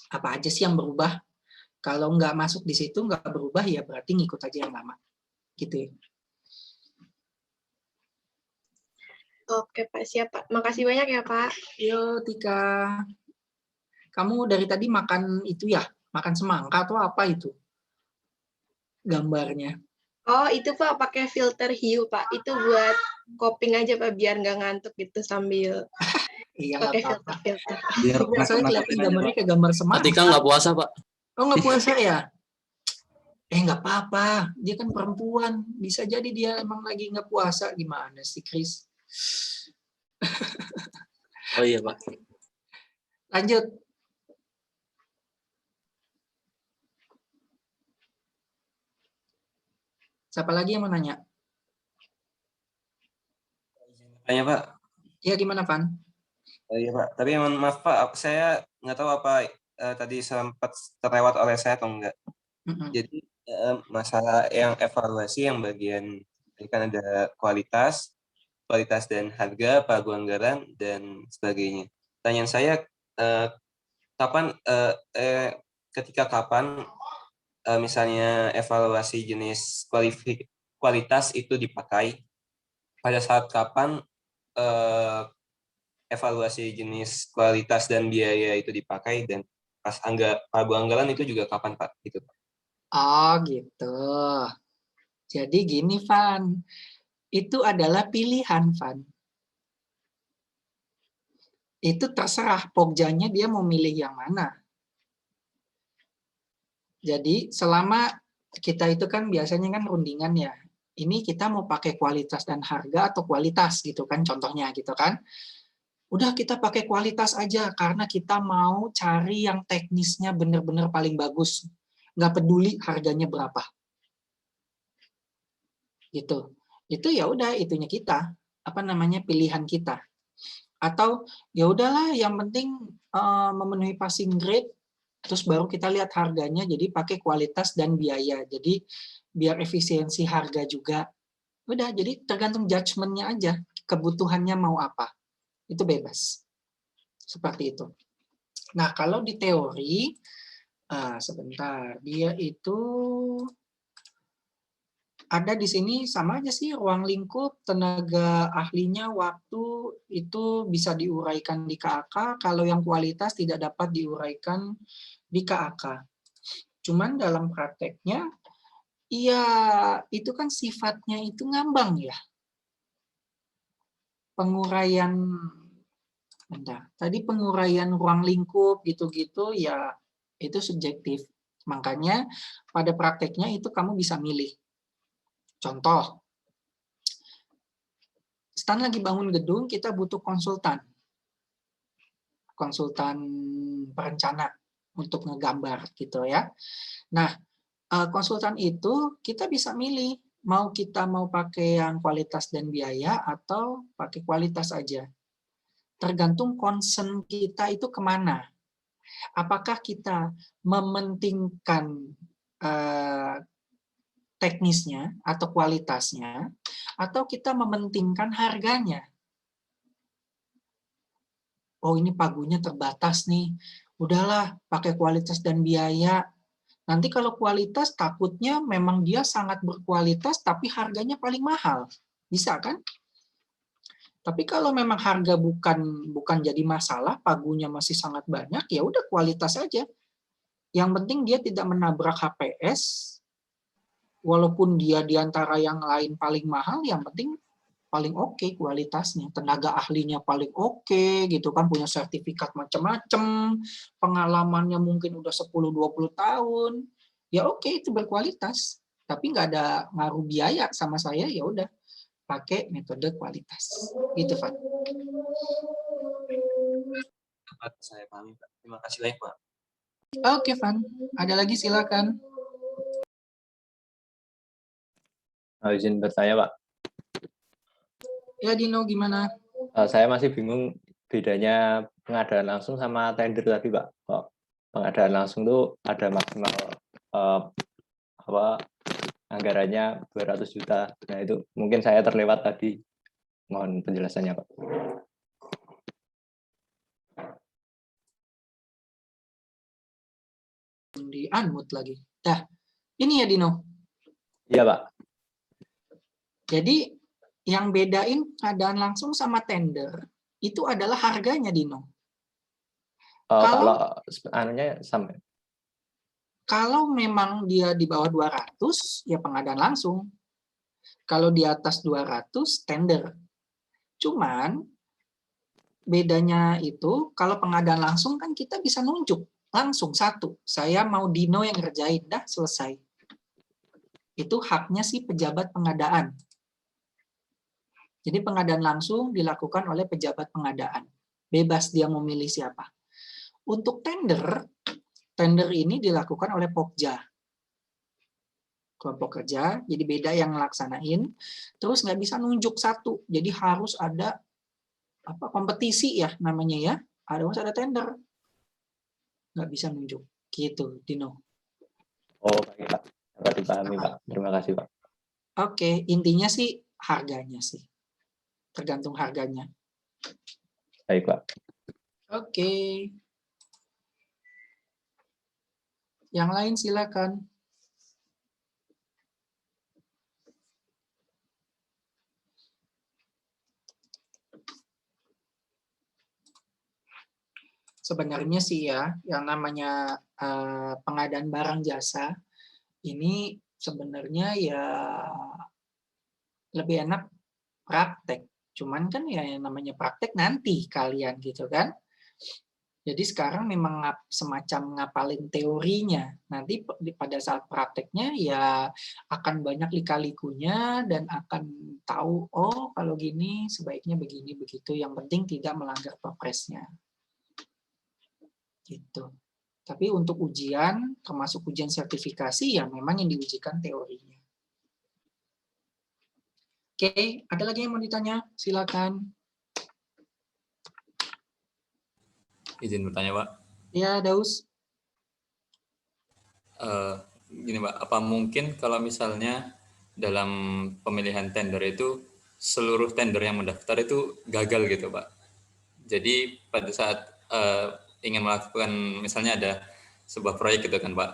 Apa aja sih yang berubah? Kalau nggak masuk di situ, nggak berubah, ya berarti ngikut aja yang lama. Gitu ya. Oke Pak, siap Pak. Makasih banyak ya Pak. Yo Tika. Kamu dari tadi makan itu ya? Makan semangka atau apa itu? Gambarnya. Oh, itu Pak pakai filter hiu Pak. Itu buat coping aja Pak biar nggak ngantuk gitu sambil pakai filter-filter. Biar Saya kelihatan gambarnya kayak gambar semangka. Atika nggak puasa, Pak. Oh, nggak puasa ya? Nggak apa-apa. Dia kan perempuan. Bisa jadi dia emang lagi nggak puasa. Gimana sih, Chris? Oh iya, Pak. Lanjut. Siapa lagi yang mau nanya? Tanya Pak. Ya, gimana, Van? Iya Pak. Tapi maaf Pak, saya nggak tahu apa tadi sempat terlewat oleh saya atau enggak. Jadi masalah yang evaluasi yang bagian ini kan ada kualitas dan harga, pagu anggaran dan sebagainya. Pertanyaan saya ketika kapan misalnya evaluasi jenis kualitas itu dipakai, pada saat kapan evaluasi jenis kualitas dan biaya itu dipakai, dan pas pagu anggaran itu juga kapan Pak? Gitu. Oh gitu. Jadi gini Van, itu adalah pilihan Van. Itu terserah Pogjanya dia mau milih yang mana. Jadi selama kita itu kan biasanya kan rundingan ya. Ini kita mau pakai kualitas dan harga atau kualitas gitu kan contohnya gitu kan. Udah kita pakai kualitas aja karena kita mau cari yang teknisnya benar-benar paling bagus. Nggak peduli harganya berapa. Gitu. Itu ya udah itunya kita, pilihan kita. Atau ya udahlah yang penting memenuhi passing grade, terus baru kita lihat harganya, jadi pakai kualitas dan biaya. Jadi biar efisiensi harga juga. Udah, jadi tergantung judgement-nya aja, kebutuhannya mau apa. Itu bebas. Seperti itu. Nah, kalau di teori, sebentar, dia itu ada di sini sama aja sih, ruang lingkup, tenaga ahlinya, waktu, itu bisa diuraikan di KAK, kalau yang kualitas tidak dapat diuraikan di KAK. Cuman dalam prakteknya, ya itu kan sifatnya itu ngambang ya. Penguraian, tadi penguraian ruang lingkup gitu-gitu ya itu subjektif. Makanya pada prakteknya itu kamu bisa milih. Contoh, Stan lagi bangun gedung, kita butuh konsultan. konsultan perencana untuk ngegambar gitu ya. Nah, konsultan itu kita bisa milih kita mau pakai yang kualitas dan biaya atau pakai kualitas aja. Tergantung concern kita itu kemana. Apakah kita mementingkan teknisnya atau kualitasnya, atau kita mementingkan harganya. Oh, ini pagunya terbatas nih. Udahlah, pakai kualitas dan biaya. Nanti kalau kualitas takutnya memang dia sangat berkualitas tapi harganya paling mahal. Bisa kan? Tapi kalau memang harga bukan jadi masalah, pagunya masih sangat banyak, ya udah kualitas aja. Yang penting dia tidak menabrak HPS, walaupun dia di antara yang lain paling mahal, yang penting paling oke kualitasnya, tenaga ahlinya paling oke gitu kan, punya sertifikat macam-macam, pengalamannya mungkin udah 10-20 tahun, ya oke itu berkualitas, tapi nggak ada ngaruh biaya sama saya, ya udah pakai metode kualitas gitu, Pak. Saya pahami, Pak. Terima kasih banyak, Pak. Oke, Van. Ada lagi silakan. Izin bertanya, Pak. Ya, Dino, gimana? Saya masih bingung bedanya pengadaan langsung sama tender tadi, Pak. Pengadaan langsung tuh ada maksimal anggarannya 200 juta. Nah, itu mungkin saya terlewat tadi. Mohon penjelasannya, Pak. Di unmute lagi. Dah, ini ya, Dino. Iya, Pak. Jadi yang bedain pengadaan langsung sama tender itu adalah harganya, Dino. Kalau anunya sampai. Kalau memang dia di bawah 200, ya pengadaan langsung. Kalau di atas 200, tender. Cuman bedanya itu kalau pengadaan langsung kan kita bisa nunjuk langsung satu. Saya mau Dino yang ngerjain, dah selesai. Itu haknya si pejabat pengadaan. Jadi pengadaan langsung dilakukan oleh pejabat pengadaan. Bebas dia memilih siapa. Untuk tender ini dilakukan oleh Pokja. Kelompok kerja, jadi beda yang ngelaksanain. Terus nggak bisa nunjuk satu, jadi harus ada kompetisi ya namanya ya. Harus ada tender. Nggak bisa nunjuk. Gitu, Dino. Oh, baik, Pak. Dapat dipahami, Pak. Terima kasih, Pak. Oke, intinya sih harganya sih. Tergantung harganya. Baik, Pak. Oke. Yang lain silakan. Sebenarnya sih ya, yang namanya pengadaan barang jasa, ini sebenarnya ya lebih enak praktek. Cuman kan ya yang namanya praktek nanti kalian gitu kan. Jadi sekarang memang semacam ngapalin teorinya. Nanti pada saat prakteknya ya akan banyak lika-likunya dan akan tahu, oh kalau gini sebaiknya begini begitu. Yang penting tidak melanggar progresnya. Gitu. Tapi untuk ujian, termasuk ujian sertifikasi, ya memang yang diujikan teorinya. Oke, ada lagi yang mau ditanya? Silakan. Izin bertanya, Pak. Ya, Daus. Gini, Pak, apa mungkin kalau misalnya dalam pemilihan tender itu seluruh tender yang mendaftar itu gagal gitu, Pak? Jadi pada saat ingin melakukan, misalnya ada sebuah proyek gitu kan, Pak,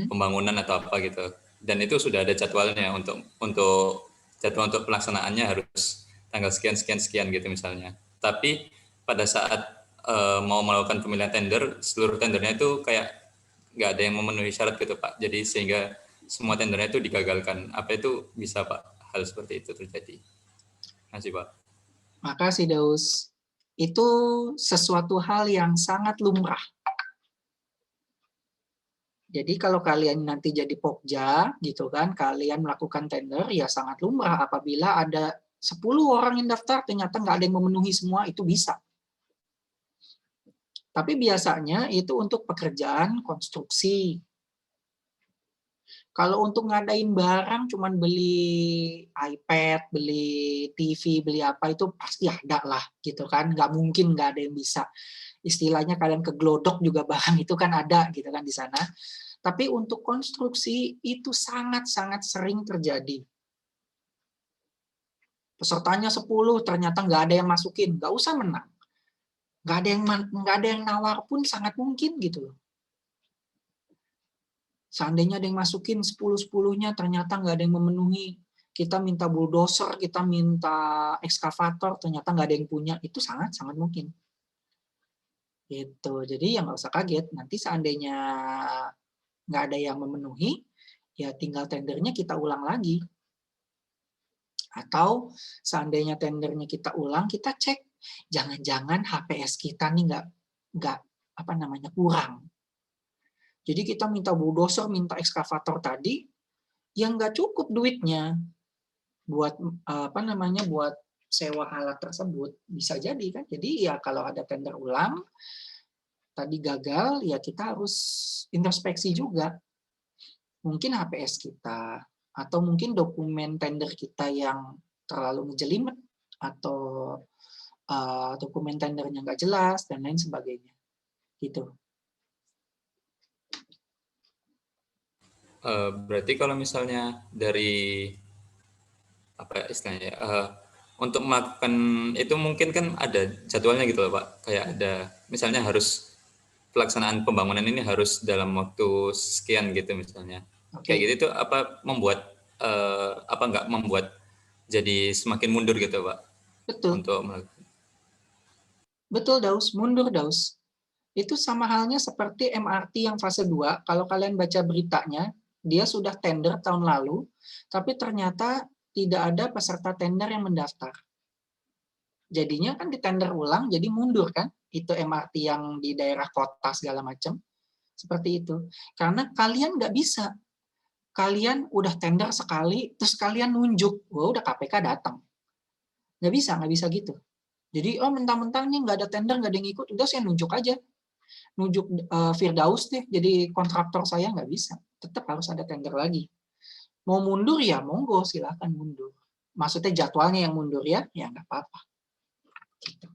pembangunan atau apa gitu, dan itu sudah ada jadwalnya untuk jadwal untuk pelaksanaannya harus tanggal sekian gitu misalnya. Tapi pada saat mau melakukan pemilihan tender, seluruh tendernya itu kayak nggak ada yang memenuhi syarat gitu, Pak. Jadi sehingga semua tendernya itu digagalkan. Apa itu bisa, Pak, hal seperti itu terjadi? Terima kasih, Pak. Makasih, Daus. Itu sesuatu hal yang sangat lumrah. Jadi kalau kalian nanti jadi Pokja, gitu kan, kalian melakukan tender, ya sangat lumrah apabila ada 10 orang yang daftar, ternyata nggak ada yang memenuhi semua, itu bisa. Tapi biasanya itu untuk pekerjaan konstruksi. Kalau untuk ngadain barang, cuman beli iPad, beli TV, beli apa, itu pasti ada lah, gitu kan. Nggak mungkin nggak ada yang bisa. Istilahnya kalian ke Glodok juga barang itu kan ada, gitu kan, di sana. Tapi untuk konstruksi, itu sangat-sangat sering terjadi. Pesertanya 10, ternyata nggak ada yang masukin. Nggak usah menang. Nggak ada yang nawar pun sangat mungkin, gitu loh. Seandainya ada yang masukin 10-10-nya, ternyata nggak ada yang memenuhi. Kita minta bulldozer, kita minta ekskavator, ternyata nggak ada yang punya. Itu sangat-sangat mungkin. Gitu. Jadi ya nggak usah kaget. Nanti seandainya nggak ada yang memenuhi, ya tinggal tendernya kita ulang lagi. Atau seandainya tendernya kita ulang, kita cek. Jangan-jangan HPS kita nih nggak kurang. Jadi kita minta bulldozer, minta ekskavator tadi, yang nggak cukup duitnya buat buat sewa alat tersebut. Bisa jadi kan. Jadi ya kalau ada tender ulang tadi gagal, ya kita harus introspeksi juga. Mungkin HPS kita atau mungkin dokumen tender kita yang terlalu ngejelimet atau dokumen tendernya nggak jelas dan lain sebagainya. Gitu. Berarti kalau misalnya dari apa istilahnya untuk melakukan itu mungkin kan ada jadwalnya gitu loh Pak. Kayak ada misalnya harus pelaksanaan pembangunan ini harus dalam waktu sekian gitu misalnya. Kayak gitu itu apa membuat nggak membuat jadi semakin mundur gitu Pak? Betul. Untuk melakukan. Betul Daus, mundur Daus. Itu sama halnya seperti MRT yang fase 2, kalau kalian baca beritanya, dia sudah tender tahun lalu, tapi ternyata tidak ada peserta tender yang mendaftar. Jadinya kan di tender ulang, jadi mundur kan, itu MRT yang di daerah kota segala macam, seperti itu. Karena kalian nggak bisa, kalian udah tender sekali, terus kalian nunjuk, wah udah KPK datang. Nggak bisa gitu. Jadi, mentang-mentang nih nggak ada tender, nggak ada yang ikut, udah saya nunjuk aja. Nunjuk Firdaus deh jadi kontraktor saya, nggak bisa. Tetap harus ada tender lagi. Mau mundur ya monggo, silakan mundur. Maksudnya jadwalnya yang mundur ya nggak apa-apa. Gitu.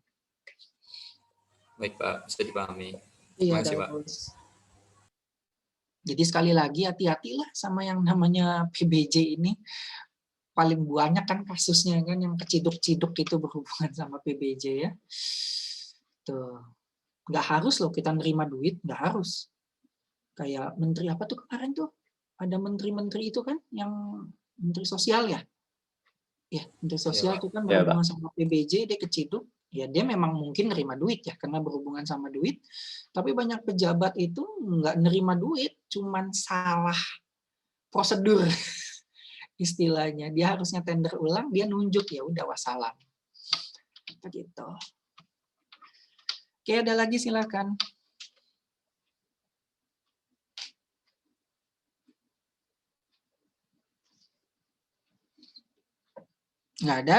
Baik Pak, bisa dipahami. Iya, Terima kasih Pak. Jadi sekali lagi hati-hatilah sama yang namanya PBJ ini. Paling banyak kan kasusnya kan yang keciduk-ciduk itu berhubungan sama PBJ ya. Tuh. Nggak harus loh kita nerima duit, nggak harus. Kayak menteri apa tuh kemarin tuh? Ada menteri-menteri itu kan, yang menteri sosial ya? Ya, menteri sosial itu kan berhubungan sama PBJ, dia keciduk. Ya dia memang mungkin nerima duit ya, karena berhubungan sama duit. Tapi banyak pejabat itu nggak nerima duit, cuman salah prosedur istilahnya. Dia harusnya tender ulang, dia nunjuk, ya udah wassalam. Begitu. Oke, ada lagi silakan. Nggak ada?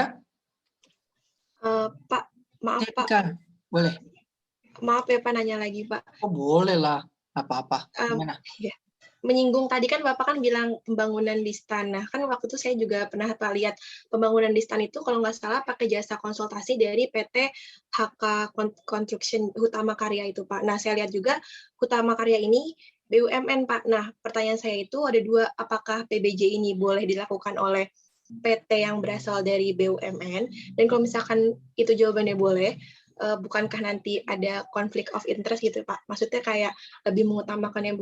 Pak, maaf Pak. Boleh. Maaf ya Pak, nanya lagi Pak. Oh boleh lah, apa-apa. Gimana? Ya. Menyinggung tadi kan Bapak kan bilang pembangunan di STAN. Nah kan waktu itu saya juga pernah lihat pembangunan di STAN itu kalau nggak salah pakai jasa konsultasi dari PT HK Construction Hutama Karya itu Pak. Nah saya lihat juga Hutama Karya ini BUMN Pak. Nah pertanyaan saya itu ada dua, apakah PBJ ini boleh dilakukan oleh PT yang berasal dari BUMN, dan kalau misalkan itu jawabannya boleh, bukankah nanti ada konflik of interest gitu Pak? Maksudnya kayak lebih mengutamakan yang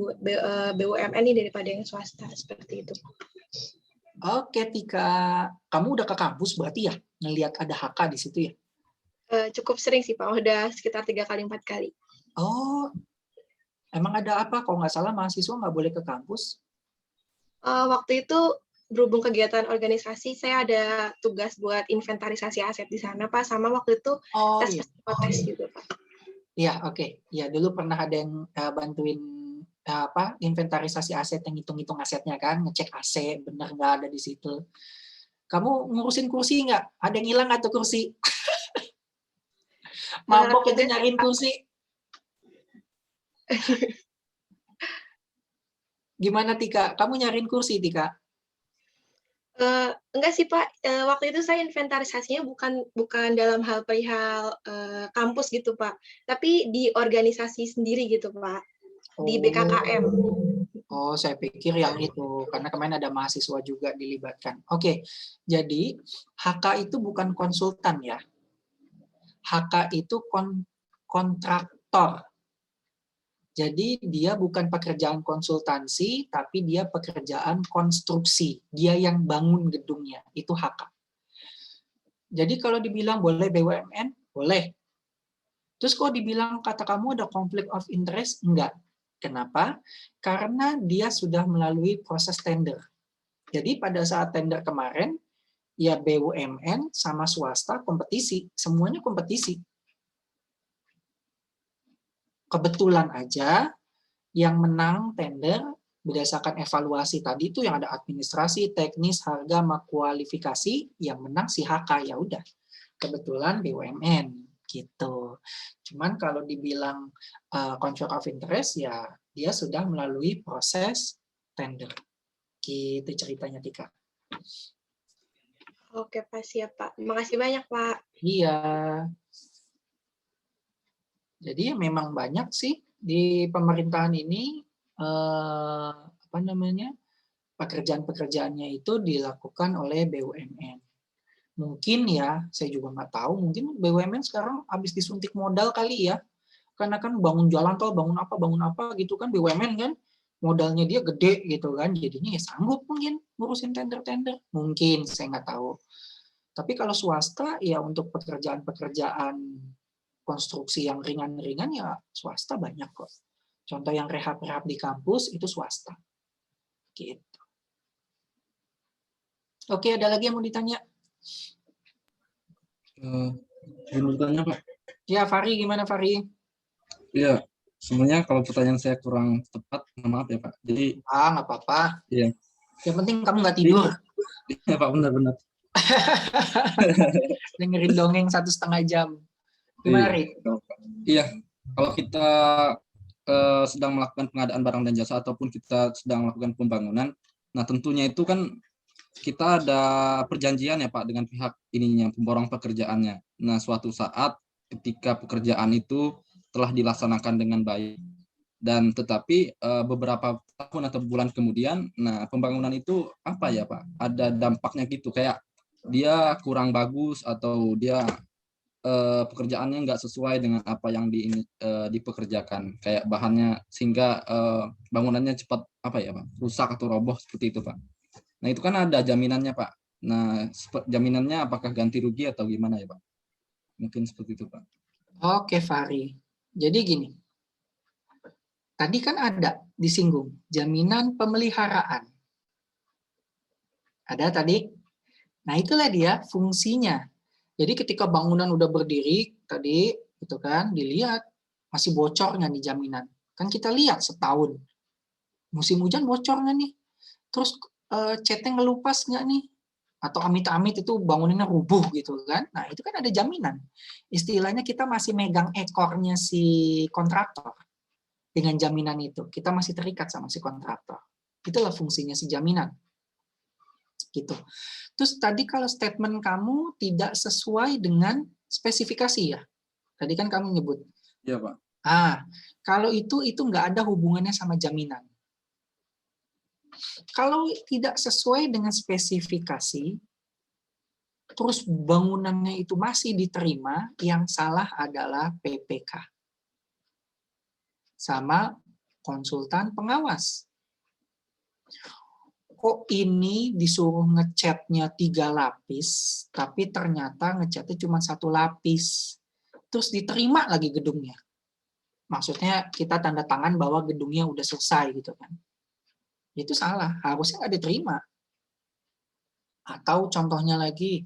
BUMN ini daripada yang swasta, seperti itu. Oke, Tika. Kamu udah ke kampus berarti ya? Ngelihat ada HK di situ ya? Cukup sering sih Pak, udah sekitar 3 kali 4 kali. Oh, emang ada apa? Kalau nggak salah mahasiswa nggak boleh ke kampus? Waktu itu berhubung kegiatan organisasi, saya ada tugas buat inventarisasi aset di sana, Pak. Sama waktu itu tes psikotes juga, Pak. Iya, oke. Ya, dulu pernah ada yang bantuin inventarisasi aset, yang hitung-hitung asetnya kan, ngecek AC, benar nggak ada di situ. Kamu ngurusin kursi nggak? Ada yang hilang atau kursi? Mabok itu nyariin kursi. Gimana Tika? Kamu nyariin kursi Tika? Enggak sih Pak, waktu itu saya inventarisasinya bukan dalam hal perihal kampus gitu Pak, tapi di organisasi sendiri gitu Pak, di BKKM. Oh, saya pikir yang itu, karena kemarin ada mahasiswa juga dilibatkan. Oke, jadi HK itu bukan konsultan ya. HK itu kontraktor. Jadi dia bukan pekerjaan konsultansi, tapi dia pekerjaan konstruksi. Dia yang bangun gedungnya, itu HK. Jadi kalau dibilang boleh BUMN, boleh. Terus kalau dibilang kata kamu ada conflict of interest, enggak. Kenapa? Karena dia sudah melalui proses tender. Jadi pada saat tender kemarin, ya BUMN sama swasta kompetisi, semuanya kompetisi. Kebetulan aja yang menang tender berdasarkan evaluasi tadi itu yang ada administrasi, teknis, harga, sama kualifikasi, yang menang si HK, ya udah. Kebetulan BUMN gitu. Cuman kalau dibilang conflict of interest ya dia sudah melalui proses tender. Gitu ceritanya Tika. Oke Pak, siap Pak. Makasih banyak Pak. Iya. Jadi memang banyak sih di pemerintahan ini pekerjaan-pekerjaannya itu dilakukan oleh BUMN. Mungkin ya, saya juga nggak tahu, mungkin BUMN sekarang habis disuntik modal kali ya. Karena kan bangun jalan tol, bangun apa gitu kan, BUMN kan, modalnya dia gede gitu kan, jadinya ya sanggup mungkin ngurusin tender-tender. Mungkin, saya nggak tahu. Tapi kalau swasta, ya untuk pekerjaan-pekerjaan konstruksi yang ringan-ringan, ya swasta banyak kok. Contoh yang rehab-rehab di kampus, itu swasta. Gitu. Oke, ada lagi yang mau ditanya? Mau bertanya Pak? Ya, Fari, gimana Fari? Iya, sebenarnya kalau pertanyaan saya kurang tepat, maaf ya Pak. Jadi, nggak apa-apa. Iya. Yang penting kamu nggak tidur. Iya Pak, benar-benar. Dengerin dongeng 1,5 jam. Gimana, Ri? Iya, kalau kita sedang melakukan pengadaan barang dan jasa ataupun kita sedang melakukan pembangunan, nah tentunya itu kan kita ada perjanjian ya Pak dengan pihak ininya, pemborong pekerjaannya. Nah, suatu saat ketika pekerjaan itu telah dilaksanakan dengan baik dan tetapi beberapa tahun atau bulan kemudian, nah pembangunan itu apa ya Pak? Ada dampaknya gitu, kayak dia kurang bagus atau dia pekerjaannya nggak sesuai dengan apa yang dipekerjakan, kayak bahannya, sehingga bangunannya cepat apa ya Pak, rusak atau roboh seperti itu Pak. Nah itu kan ada jaminannya Pak. Nah jaminannya apakah ganti rugi atau gimana ya Pak? Mungkin seperti itu Pak. Oke, Fari. Jadi gini, tadi kan ada disinggung jaminan pemeliharaan. Ada tadi. Nah itulah dia fungsinya. Jadi ketika bangunan udah berdiri tadi, itu kan dilihat masih bocor nggak nih jaminan. Kan kita lihat setahun. Musim hujan bocor nggak nih? Terus catnya ngelupas nggak nih? Atau amit-amit itu bangunannya rubuh gitu kan? Nah itu kan ada jaminan. Istilahnya kita masih megang ekornya si kontraktor dengan jaminan itu. Kita masih terikat sama si kontraktor. Itulah fungsinya si jaminan. Gitu. Terus tadi kalau statement kamu tidak sesuai dengan spesifikasi ya. Tadi kan kamu nyebut. Iya Pak. Kalau itu nggak ada hubungannya sama jaminan. Kalau tidak sesuai dengan spesifikasi, terus bangunannya itu masih diterima, yang salah adalah PPK. Sama konsultan pengawas. Kok ini disuruh ngecatnya 3 lapis, tapi ternyata ngecatnya cuma 1 lapis. Terus diterima lagi gedungnya. Maksudnya kita tanda tangan bahwa gedungnya udah selesai gitu kan. Itu salah, harusnya nggak diterima. Atau contohnya lagi,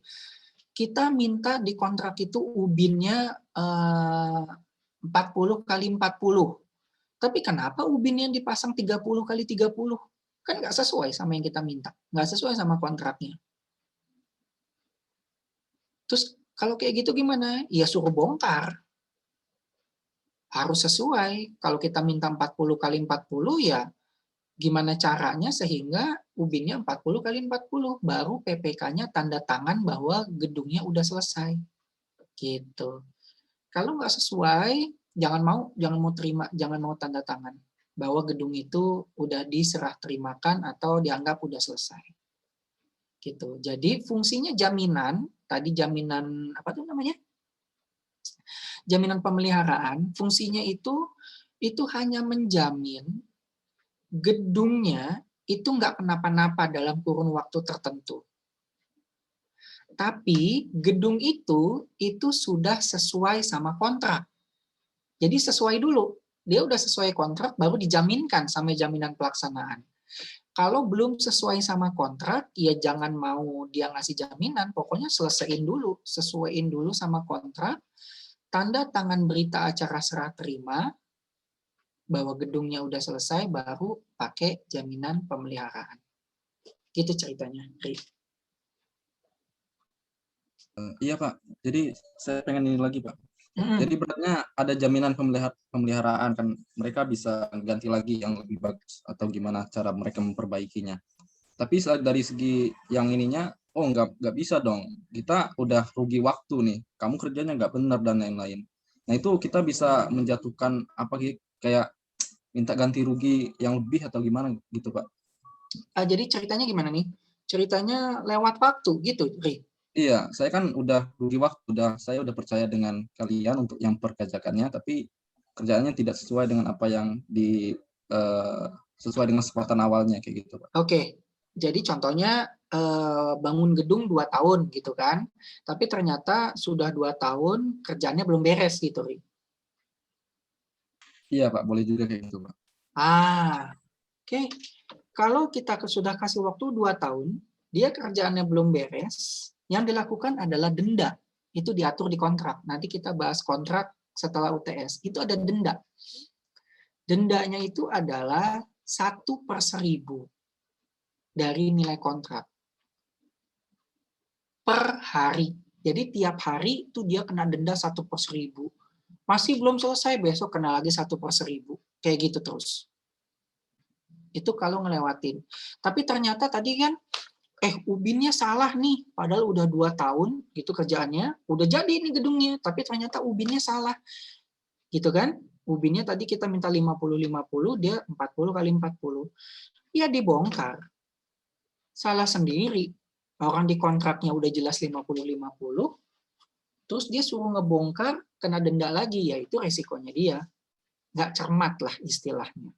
kita minta di kontrak itu ubinnya 40 kali 40. Tapi kenapa ubinnya dipasang 30 kali 30? Kan nggak sesuai sama yang kita minta, nggak sesuai sama kontraknya. Terus kalau kayak gitu gimana? Ya suruh bongkar. Harus sesuai. Kalau kita minta 40 kali 40 ya gimana caranya sehingga ubinnya 40 kali 40 baru PPK-nya tanda tangan bahwa gedungnya udah selesai. Gitu. Kalau nggak sesuai, jangan mau terima, jangan mau tanda tangan bahwa gedung itu udah diserah terimakan atau dianggap udah selesai. Gitu. Jadi fungsinya jaminan, tadi jaminan apa tuh namanya? Jaminan pemeliharaan, fungsinya itu hanya menjamin gedungnya itu nggak kenapa-napa dalam kurun waktu tertentu. Tapi gedung itu sudah sesuai sama kontrak. Jadi sesuai dulu. Dia udah sesuai kontrak, baru dijaminkan sama jaminan pelaksanaan. Kalau belum sesuai sama kontrak, ya jangan mau dia ngasih jaminan, pokoknya selesaiin dulu, sesuaiin dulu sama kontrak, tanda tangan berita acara serah terima, bahwa gedungnya udah selesai, baru pakai jaminan pemeliharaan. Gitu ceritanya. Iya Pak, jadi saya pengen ini lagi Pak. Jadi beratnya ada jaminan pemeliharaan, kan mereka bisa ganti lagi yang lebih bagus atau gimana cara mereka memperbaikinya. Tapi dari segi yang ininya, oh nggak bisa dong. Kita udah rugi waktu nih, kamu kerjanya nggak benar dan lain-lain. Nah itu kita bisa menjatuhkan apa kayak minta ganti rugi yang lebih atau gimana gitu Pak? Jadi ceritanya gimana nih? Ceritanya lewat waktu gitu, Ri? Iya, saya kan udah rugi waktu, saya udah percaya dengan kalian untuk yang perkerjakannya, tapi kerjaannya tidak sesuai dengan apa yang sesuai dengan kesepakatan awalnya kayak gitu, Pak. Oke, jadi contohnya bangun gedung 2 tahun gitu kan, tapi ternyata sudah 2 tahun kerjaannya belum beres gitu, Ri. Iya Pak, boleh juga kayak gitu Pak. Oke. Kalau kita sudah kasih waktu 2 tahun, dia kerjaannya belum beres, yang dilakukan adalah denda. Itu diatur di kontrak. Nanti kita bahas kontrak setelah UTS. Itu ada denda. Dendanya itu adalah 1/1000 dari nilai kontrak per hari. Jadi tiap hari itu dia kena denda 1/1000. Masih belum selesai, besok kena lagi 1/1000. Kayak gitu terus. Itu kalau ngelewatin. Tapi ternyata tadi kan ubinnya salah nih, padahal udah 2 tahun gitu kerjaannya, udah jadi ini gedungnya, tapi ternyata ubinnya salah. Gitu kan? Ubinnya tadi kita minta 50-50, dia 40 kali 40. Ya dibongkar. Salah sendiri. Orang di kontraknya udah jelas 50-50, terus dia suruh ngebongkar, kena denda lagi, ya itu resikonya dia. Nggak cermat lah istilahnya.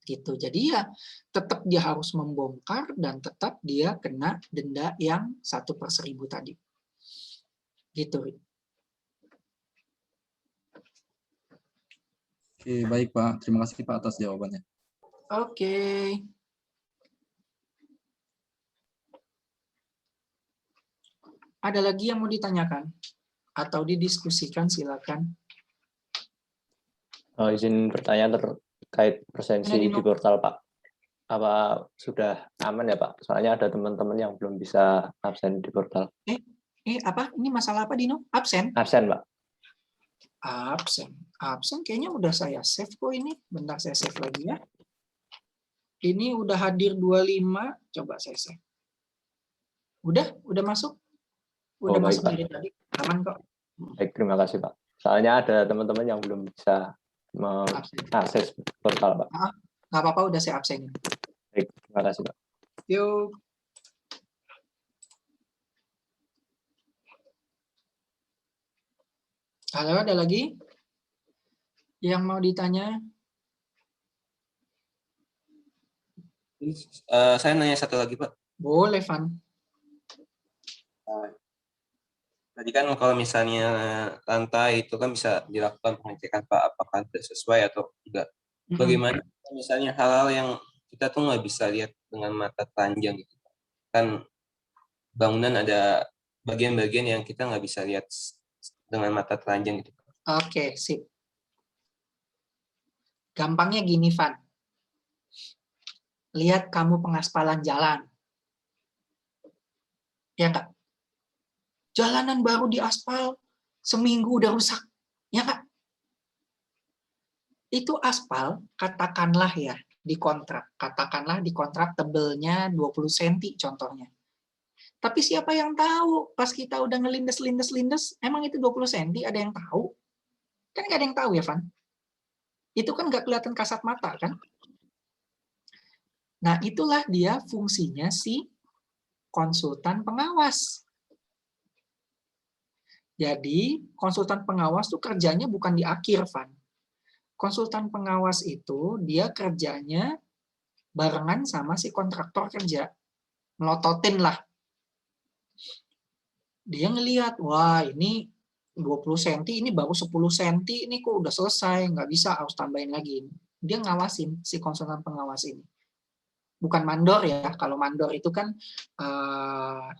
Gitu. Jadi ya tetap dia harus membongkar dan tetap dia kena denda yang 1/1000 tadi. Gitu. Oke, baik Pak. Terima kasih Pak atas jawabannya. Oke. Ada lagi yang mau ditanyakan atau didiskusikan, silakan. Izin bertanya terkait presensi di portal Pak. Apa sudah aman ya Pak? Soalnya ada teman-teman yang belum bisa absen di portal. Apa? Ini masalah apa Dino? Absen? Absen Pak. Absen kayaknya udah saya save kok ini. Bentar saya save lagi ya. Ini udah hadir 25, coba saya save. Udah masuk? Udah masuk dari tadi. Aman kok. Baik, terima kasih Pak. Soalnya ada teman-teman yang belum bisa mengakses portal Pak. Nggak apa-apa, udah saya absenin. Baik, terima kasih Pak. Yuk. Halo, ada lagi yang mau ditanya? Saya nanya satu lagi, Pak. Boleh, Van. Tadi kan kalau misalnya lantai itu kan bisa dilakukan pengecekan Pak, apakah sudah sesuai atau tidak. Bagaimana misalnya hal-hal yang kita tuh nggak bisa lihat dengan mata telanjang gitu. Kan bangunan ada bagian-bagian yang kita nggak bisa lihat dengan mata telanjang gitu. Oke, sip. Gampangnya gini, Van. Lihat kamu pengaspalan jalan. Ya Kak? Jalanan baru diaspal, seminggu udah rusak. Ya Kak? Itu aspal, katakanlah ya, katakanlah di kontrak tebelnya 20 cm contohnya. Tapi siapa yang tahu pas kita udah ngelindes, emang itu 20 cm, ada yang tahu? Kan nggak ada yang tahu ya, Van? Itu kan nggak kelihatan kasat mata, kan? Nah, itulah dia fungsinya si konsultan pengawas. Jadi, konsultan pengawas tuh kerjanya bukan di akhir, Van. Konsultan pengawas itu dia kerjanya barengan sama si kontraktor kerja. Melototin lah. Dia ngelihat, wah ini 20 cm, ini baru 10 cm, ini kok udah selesai, nggak bisa, harus tambahin lagi. Dia ngawasin si konsultan pengawas ini. Bukan mandor ya, kalau mandor itu kan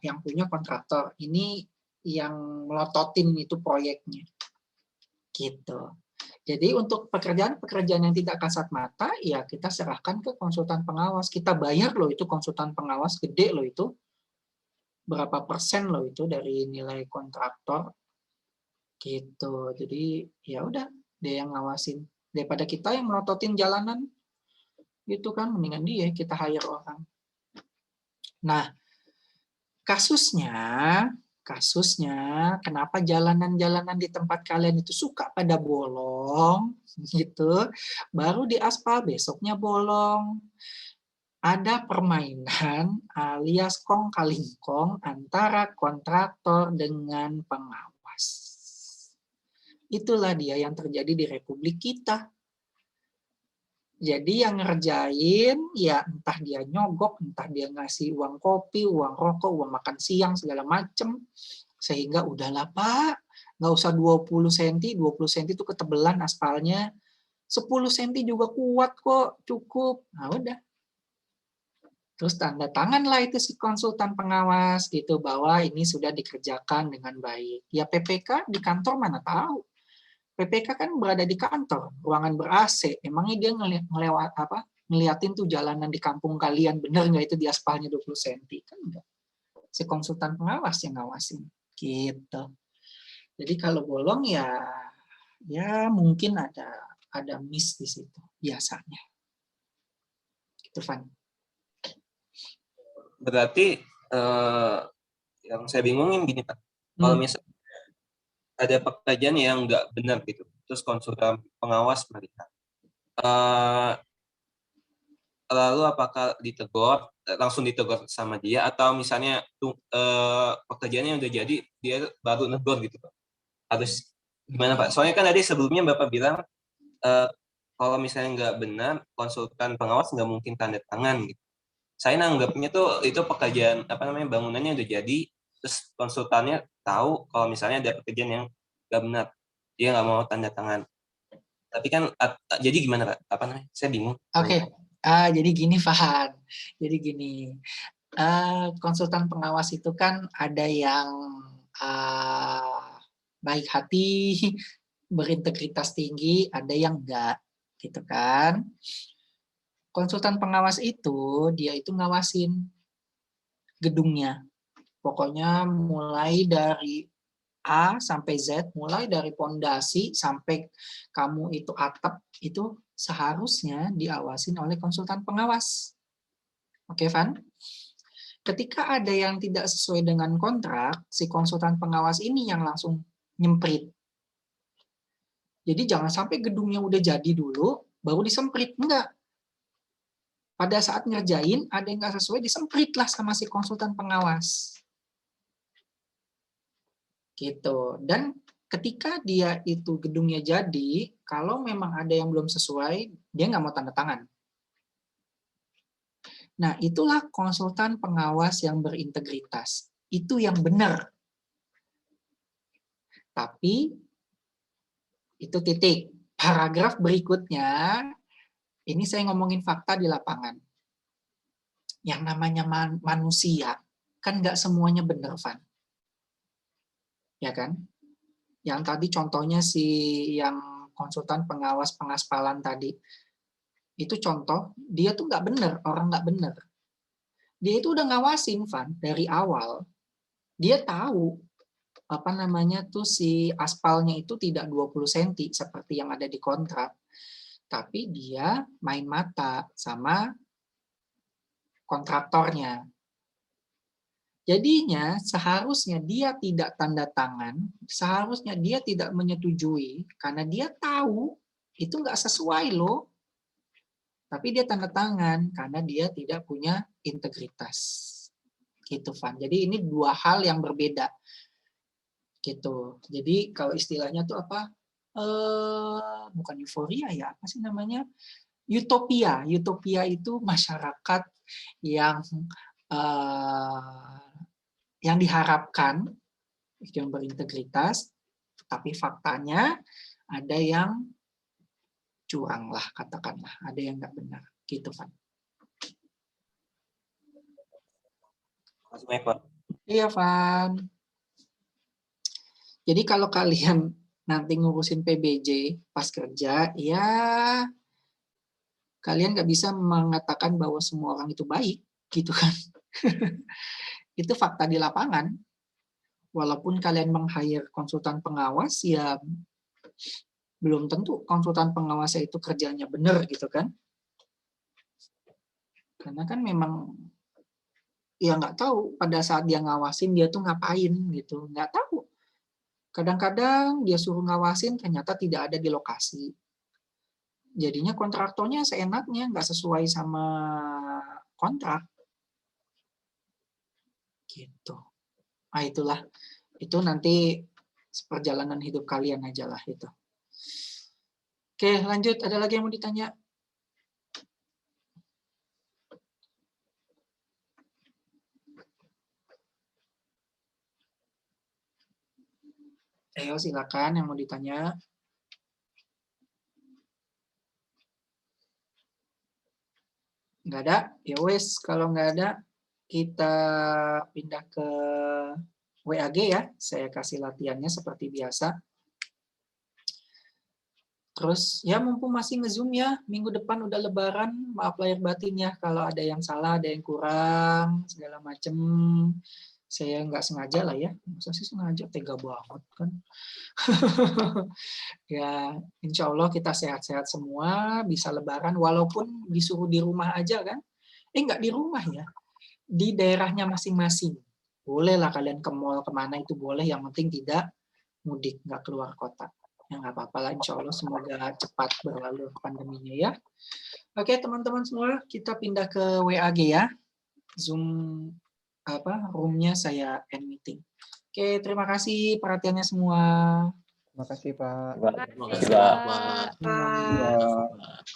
yang punya kontraktor. Ini yang melototin itu proyeknya. Gitu. Jadi untuk pekerjaan yang tidak kasat mata, ya kita serahkan ke konsultan pengawas. Kita bayar loh itu konsultan pengawas, gede loh itu. Berapa persen loh itu dari nilai kontraktor. Gitu. Jadi ya udah, dia yang ngawasin. Daripada kita yang melototin jalanan, gitu kan, mendingan dia kita hire orang. Nah, kasusnya kenapa jalanan-jalanan di tempat kalian itu suka pada bolong gitu, baru diaspal besoknya bolong. Ada permainan alias kong kaling kong antara kontraktor dengan pengawas. Itulah dia yang terjadi di Republik kita. Jadi yang ngerjain, ya entah dia nyogok, entah dia ngasih uang kopi, uang rokok, uang makan siang, segala macem. Sehingga udahlah Pak, nggak usah 20 cm, 20 cm itu ketebelan aspalnya. 10 cm juga kuat kok, cukup. Nah udah. Terus tanda tangan lah itu si konsultan pengawas gitu, bahwa ini sudah dikerjakan dengan baik. Ya PPK di kantor mana tahu. PPK kan berada di kantor, ruangan ber-AC. Emangnya dia ngeliatin tuh jalanan di kampung kalian, bener nggak itu di aspalnya 20 cm? Kan enggak. Si konsultan pengawas yang ngawasin. Gitu. Jadi kalau bolong ya mungkin ada miss di situ biasanya. Gitu, Van. Berarti yang saya bingungin gini Pak. Kalau misalnya ada pekerjaan yang nggak benar gitu, terus konsultan pengawas melihat, lalu apakah langsung ditegur sama dia, atau misalnya pekerjaannya udah jadi dia baru negur gitu Pak? Harus gimana Pak? Soalnya kan tadi sebelumnya Bapak bilang kalau misalnya nggak benar, konsultan pengawas nggak mungkin tanda tangan gitu. Saya nanggapnya tuh itu pekerjaan bangunannya udah jadi, terus konsultannya tahu kalau misalnya ada pekerjaan yang nggak benar, dia nggak mau tanda tangan. Tapi kan jadi gimana Pak? Saya bingung. Oke. Jadi gini Fahad. Jadi gini. Konsultan pengawas itu kan ada yang baik hati, berintegritas tinggi, ada yang enggak, gitu kan. Konsultan pengawas itu, dia itu ngawasin gedungnya. Pokoknya mulai dari A sampai Z, mulai dari pondasi sampai kamu itu atap, itu seharusnya diawasin oleh konsultan pengawas. Oke, Van? Ketika ada yang tidak sesuai dengan kontrak, si konsultan pengawas ini yang langsung nyemprit. Jadi jangan sampai gedungnya udah jadi dulu, baru disemprit. Enggak. Pada saat ngerjain, ada yang nggak sesuai, disemprit lah sama si konsultan pengawas. Gitu. Dan ketika dia itu gedungnya jadi, kalau memang ada yang belum sesuai, dia nggak mau tanda tangan. Nah, itulah konsultan pengawas yang berintegritas. Itu yang benar. Tapi, itu titik. Paragraf berikutnya, ini saya ngomongin fakta di lapangan. Yang namanya manusia, kan nggak semuanya benar, Van. Ya kan? Yang tadi contohnya si yang konsultan pengawas pengaspalan tadi, itu contoh, dia tuh nggak benar, orang nggak benar. Dia itu udah ngawasin, Van, dari awal. Dia tahu si aspalnya itu tidak 20 cm seperti yang ada di kontrak. tapi dia main mata sama kontraktornya. Jadinya seharusnya dia tidak tanda tangan, seharusnya dia tidak menyetujui, karena dia tahu itu nggak sesuai loh. Tapi dia tanda tangan karena dia tidak punya integritas. Gitu, Van. Jadi ini dua hal yang berbeda. Gitu. Jadi kalau istilahnya tuh apa? Bukan euforia ya, apa sih namanya? Utopia. Utopia itu masyarakat yang diharapkan yang berintegritas, tapi faktanya ada yang curang lah, katakanlah, ada yang nggak benar, gitu Van. Iya Van. Jadi kalau kalian nanti ngurusin PBJ pas kerja, ya kalian nggak bisa mengatakan bahwa semua orang itu baik, gitu kan? Itu fakta di lapangan. Walaupun kalian meng-hire konsultan pengawas, ya belum tentu konsultan pengawas itu kerjanya benar, gitu kan? Karena kan memang ya nggak tahu pada saat dia ngawasin dia tuh ngapain gitu, nggak tahu. Kadang-kadang dia suruh ngawasin ternyata tidak ada di lokasi. Jadinya kontraktornya seenaknya, nggak sesuai sama kontrak. Gitu. Nah itulah, itu nanti perjalanan hidup kalian aja lah itu. Oke lanjut, ada lagi yang mau ditanya? Ayo silakan yang mau ditanya. Nggak ada? Ya wes, kalau nggak ada kita pindah ke WAG ya. Saya kasih latihannya seperti biasa. Terus ya mumpung masih nge-zoom ya, minggu depan udah lebaran, maaf lahir batin ya kalau ada yang salah, ada yang kurang, segala macem. Saya nggak sengaja lah ya, masa sih sengaja, tega banget kan. Ya insya Allah kita sehat-sehat semua, bisa lebaran walaupun disuruh di rumah aja kan. Nggak di rumah ya, di daerahnya masing-masing. Bolehlah kalian ke mall kemana itu boleh, yang penting tidak mudik, nggak keluar kota. Ya nggak apa-apa lah, insya Allah semoga cepat berlalu pandeminya ya. Oke teman-teman semua, kita pindah ke WAG ya. Zoom roomnya saya end meeting. Oke, terima kasih perhatiannya semua. Terima kasih Pak. Terima kasih Pak. Pak.